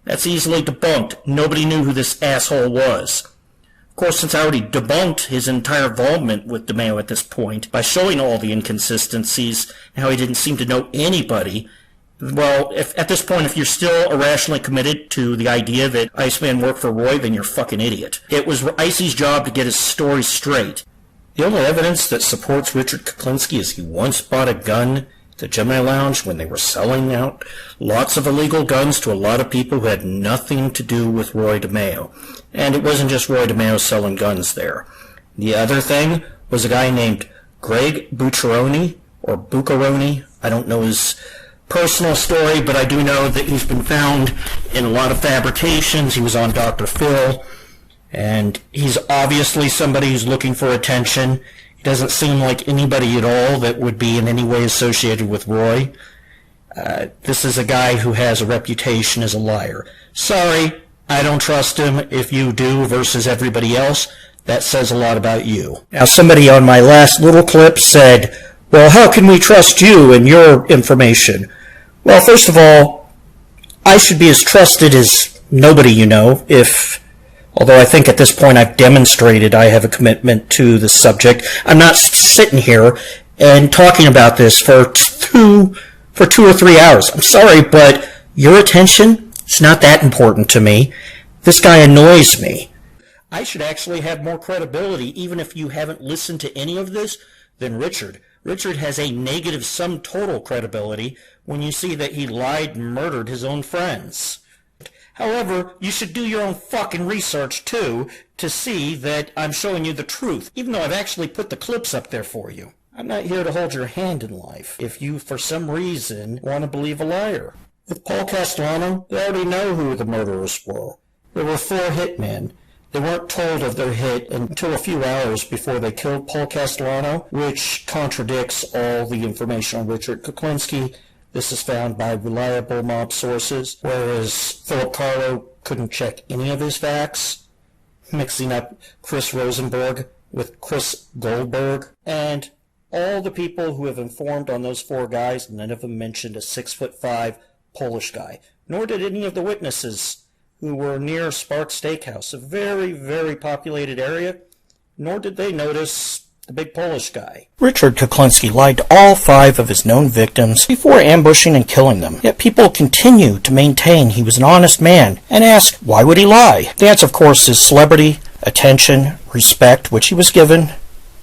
Speaker 1: That's easily debunked. Nobody knew who this asshole was. Of course, since I already debunked his entire involvement with DeMeo at this point by showing all the inconsistencies and how he didn't seem to know anybody, well, at this point, if you're still irrationally committed to the idea that Iceman worked for Roy, then you're a fucking idiot. It was Icy's job to get his story straight. The only evidence that supports Richard Kuklinski is he once bought a gun at the Gemini Lounge when they were selling out lots of illegal guns to a lot of people who had nothing to do with Roy DeMeo. And it wasn't just Roy DeMeo selling guns there. The other thing was a guy named Greg Bucciaroni, or Bucciaroni. I don't know his personal story, but I do know that he's been found in a lot of fabrications. He was on Dr. Phil, and he's obviously somebody who's looking for attention. He doesn't seem like anybody at all that would be in any way associated with Roy. This is a guy who has a reputation as a liar. Sorry, I don't trust him. If you do versus everybody else, that says a lot about you. Now, somebody on my last little clip said, well, how can we trust you and your information? Well, first of all, I should be as trusted as nobody you know, although I think at this point I've demonstrated I have a commitment to the subject. I'm not sitting here and talking about this for 2 or 3 hours. I'm sorry, but your attention is not that important to me. This guy annoys me. I should actually have more credibility, even if you haven't listened to any of this, than Richard. Richard has a negative sum total credibility when you see that he lied and murdered his own friends. However, you should do your own fucking research, too, to see that I'm showing you the truth, even though I've actually put the clips up there for you. I'm not here to hold your hand in life if you, for some reason, want to believe a liar. With Paul Castellano, they already know who the murderers were. There were 4 hitmen. They weren't told of their hit until a few hours before they killed Paul Castellano, which contradicts all the information on Richard Kuklinski. This is found by reliable mob sources, whereas Philip Carlo couldn't check any of his facts, mixing up Chris Rothenberg with Chris Goldberg. And all the people who have informed on those 4 guys, none of them mentioned a 6'5" Polish guy, nor did any of the witnesses who were near Spark Steakhouse, a very, very populated area, nor did they notice the big Polish guy. Richard Kuklinski lied to all 5 of his known victims before ambushing and killing them. Yet people continue to maintain he was an honest man and ask, why would he lie? The answer, of course, is celebrity, attention, respect, which he was given,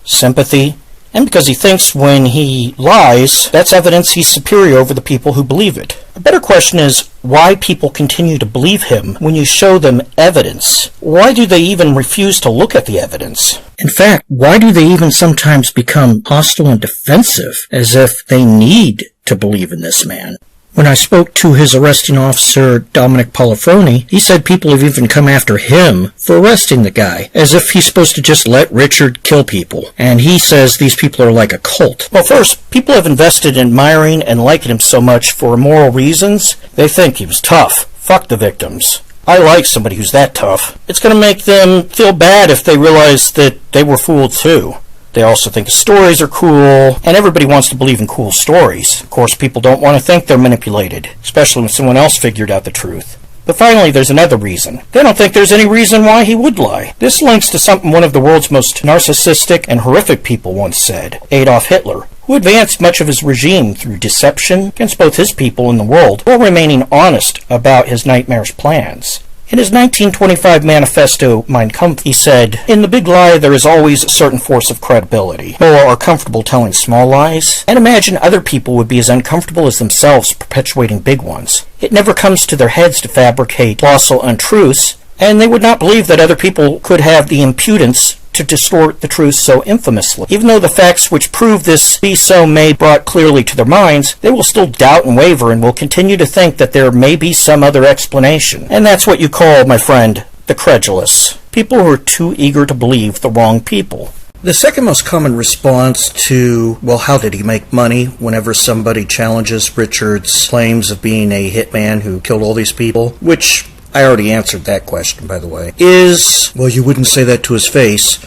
Speaker 1: sympathy, and because he thinks when he lies, that's evidence he's superior over the people who believe it. A better question is why people continue to believe him when you show them evidence. Why do they even refuse to look at the evidence? In fact, why do they even sometimes become hostile and defensive, as if they need to believe in this man? When I spoke to his arresting officer, Dominic Polifroni, he said people have even come after him for arresting the guy, as if he's supposed to just let Richard kill people. And he says these people are like a cult. Well, first, people have invested in admiring and liking him so much for immoral reasons, they think he was tough. Fuck the victims. I like somebody who's that tough. It's going to make them feel bad if they realize that they were fooled too. They also think the stories are cool, and everybody wants to believe in cool stories. Of course, people don't want to think they're manipulated, especially when someone else figured out the truth. But finally, there's another reason. They don't think there's any reason why he would lie. This links to something one of the world's most narcissistic and horrific people once said, Adolf Hitler, who advanced much of his regime through deception against both his people and the world, while remaining honest about his nightmarish plans. In his 1925 manifesto, Mein Kampf, he said, in the big lie there is always a certain force of credibility. People are comfortable telling small lies, and imagine other people would be as uncomfortable as themselves perpetuating big ones. It never comes to their heads to fabricate colossal untruths, and they would not believe that other people could have the impudence to distort the truth so infamously. Even though the facts which prove this be so may be brought clearly to their minds, they will still doubt and waver and will continue to think that there may be some other explanation. And that's what you call, my friend, the credulous. People who are too eager to believe the wrong people. The second most common response to, well, how did he make money whenever somebody challenges Richard's claims of being a hitman who killed all these people, which I already answered that question, by the way, is, well, you wouldn't say that to his face,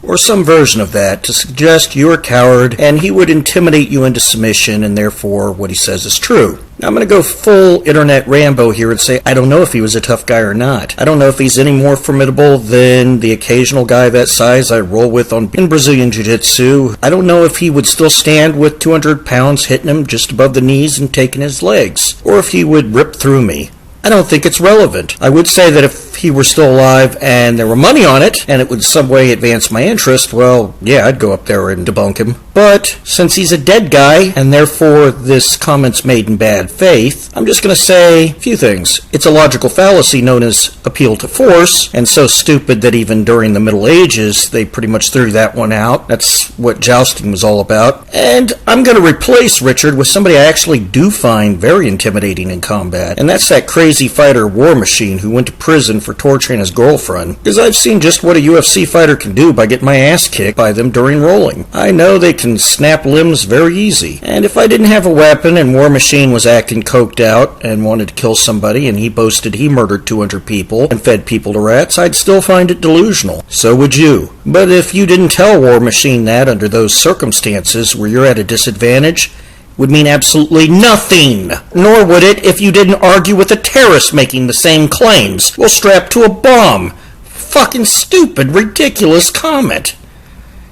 Speaker 1: or some version of that, to suggest you're a coward, and he would intimidate you into submission, and therefore what he says is true. Now I'm going to go full internet Rambo here and say I don't know if he was a tough guy or not. I don't know if he's any more formidable than the occasional guy that size I roll with in Brazilian Jiu-Jitsu. I don't know if he would still stand with 200 pounds hitting him just above the knees and taking his legs, or if he would rip through me. I don't think it's relevant. I would say that if he were still alive and there were money on it, and it would some way advance my interest, well, yeah, I'd go up there and debunk him. But since he's a dead guy, and therefore this comment's made in bad faith, I'm just going to say a few things. It's a logical fallacy known as appeal to force, and so stupid that even during the Middle Ages, they pretty much threw that one out. That's what jousting was all about. And I'm going to replace Richard with somebody I actually do find very intimidating in combat, and that's that crazy fighter War Machine who went to prison for torturing his girlfriend, because I've seen just what a UFC fighter can do by getting my ass kicked by them during rolling. I know they can snap limbs very easy, and if I didn't have a weapon and War Machine was acting coked out and wanted to kill somebody and he boasted he murdered 200 people and fed people to rats, I'd still find it delusional. So would you. But if you didn't tell War Machine that under those circumstances where you're at a disadvantage, would mean absolutely nothing. Nor would it if you didn't argue with a terrorist making the same claims while strapped to a bomb. Fucking stupid, ridiculous comment.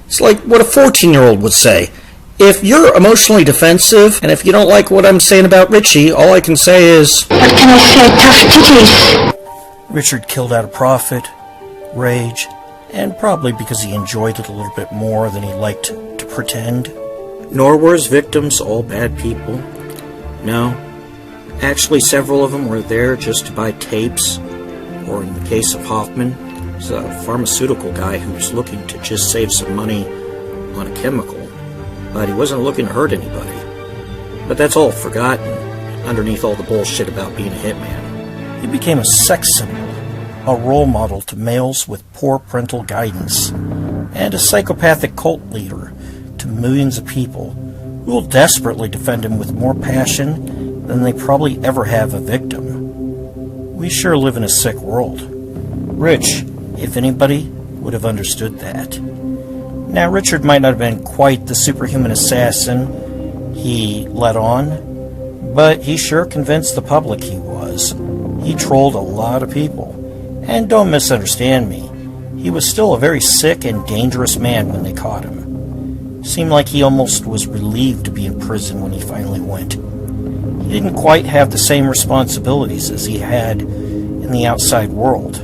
Speaker 1: It's like what a 14-year-old would say. If you're emotionally defensive, and if you don't like what I'm saying about Richie, all I can say is, what can I say, tough titties? Richard killed out of profit, rage, and probably because he enjoyed it a little bit more than he liked to pretend. Nor were his victims all bad people. No. Actually, several of them were there just to buy tapes, or in the case of Hoffman, he's a pharmaceutical guy who's looking to just save some money on a chemical, but he wasn't looking to hurt anybody. But that's all forgotten underneath all the bullshit about being a hitman. He became a sex symbol, a role model to males with poor parental guidance, and a psychopathic cult leader to millions of people who will desperately defend him with more passion than they probably ever have a victim. We sure live in a sick world. Rich, if anybody, would have understood that. Now, Richard might not have been quite the superhuman assassin he let on, but he sure convinced the public he was. He trolled a lot of people. And don't misunderstand me, he was still a very sick and dangerous man when they caught him. Seemed like he almost was relieved to be in prison when he finally went. He didn't quite have the same responsibilities as he had in the outside world.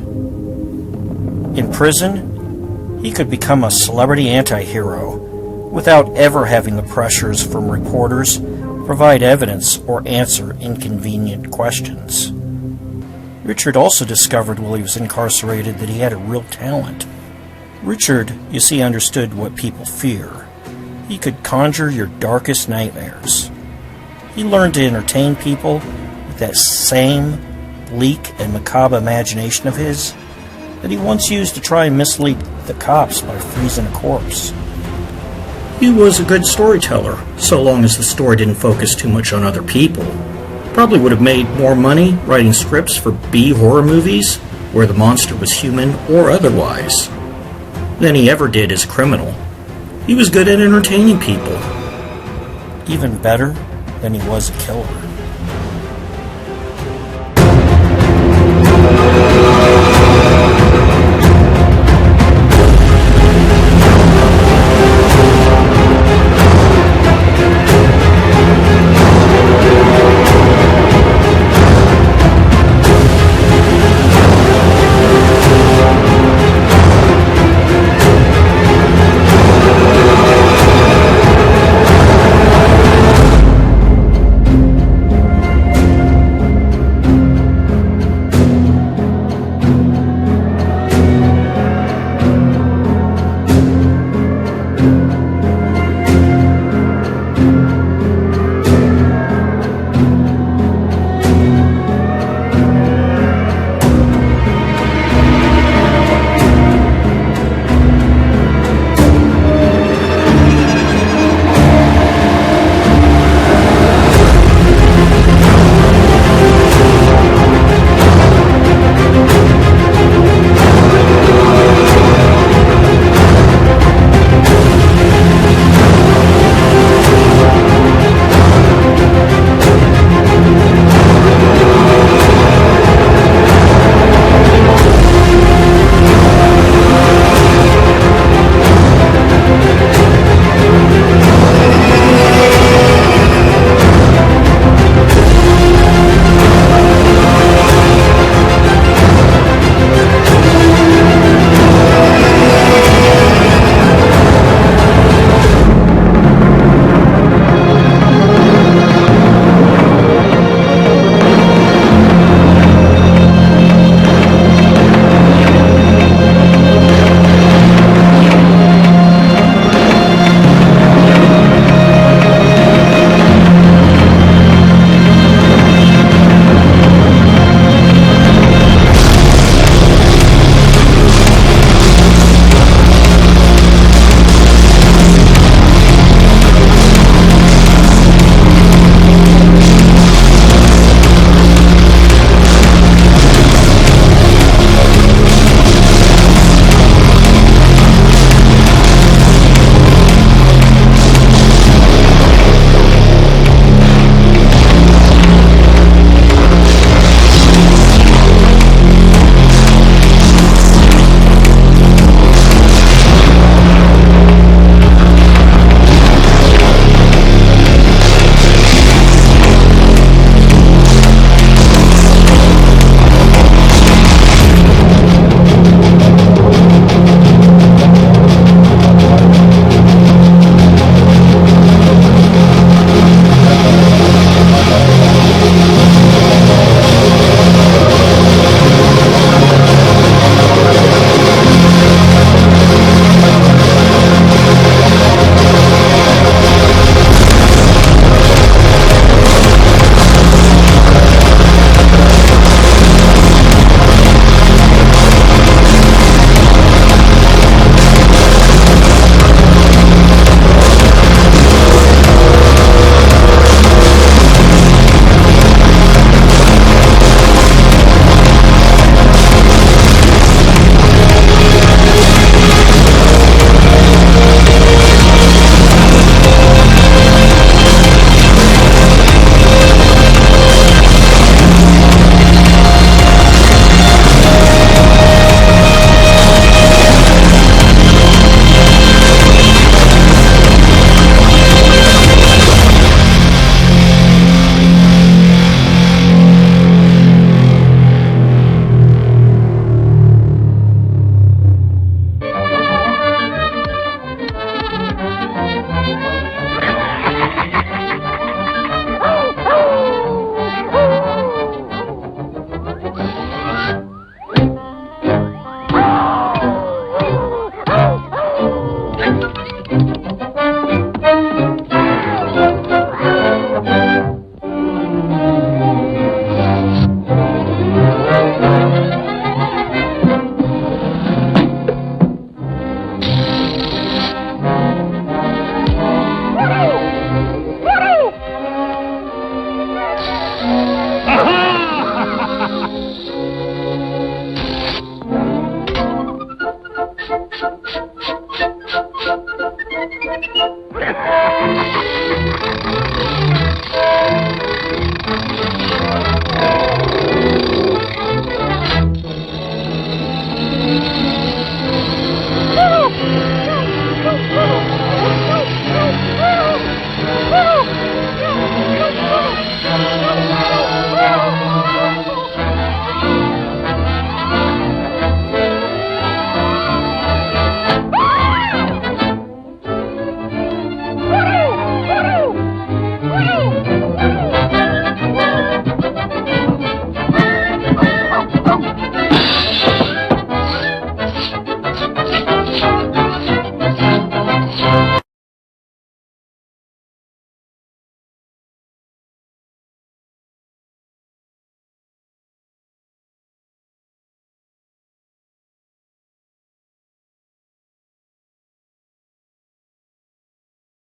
Speaker 1: In prison, he could become a celebrity anti-hero without ever having the pressures from reporters provide evidence or answer inconvenient questions. Richard also discovered while he was incarcerated that he had a real talent. Richard, you see, understood what people fear. He could conjure your darkest nightmares. He learned to entertain people with that same bleak and macabre imagination of his that he once used to try and mislead the cops by freezing a corpse. He was a good storyteller, so long as the story didn't focus too much on other people. Probably would have made more money writing scripts for B-horror movies where the monster was human or otherwise than he ever did as a criminal. He was good at entertaining people. Even better than he was a killer.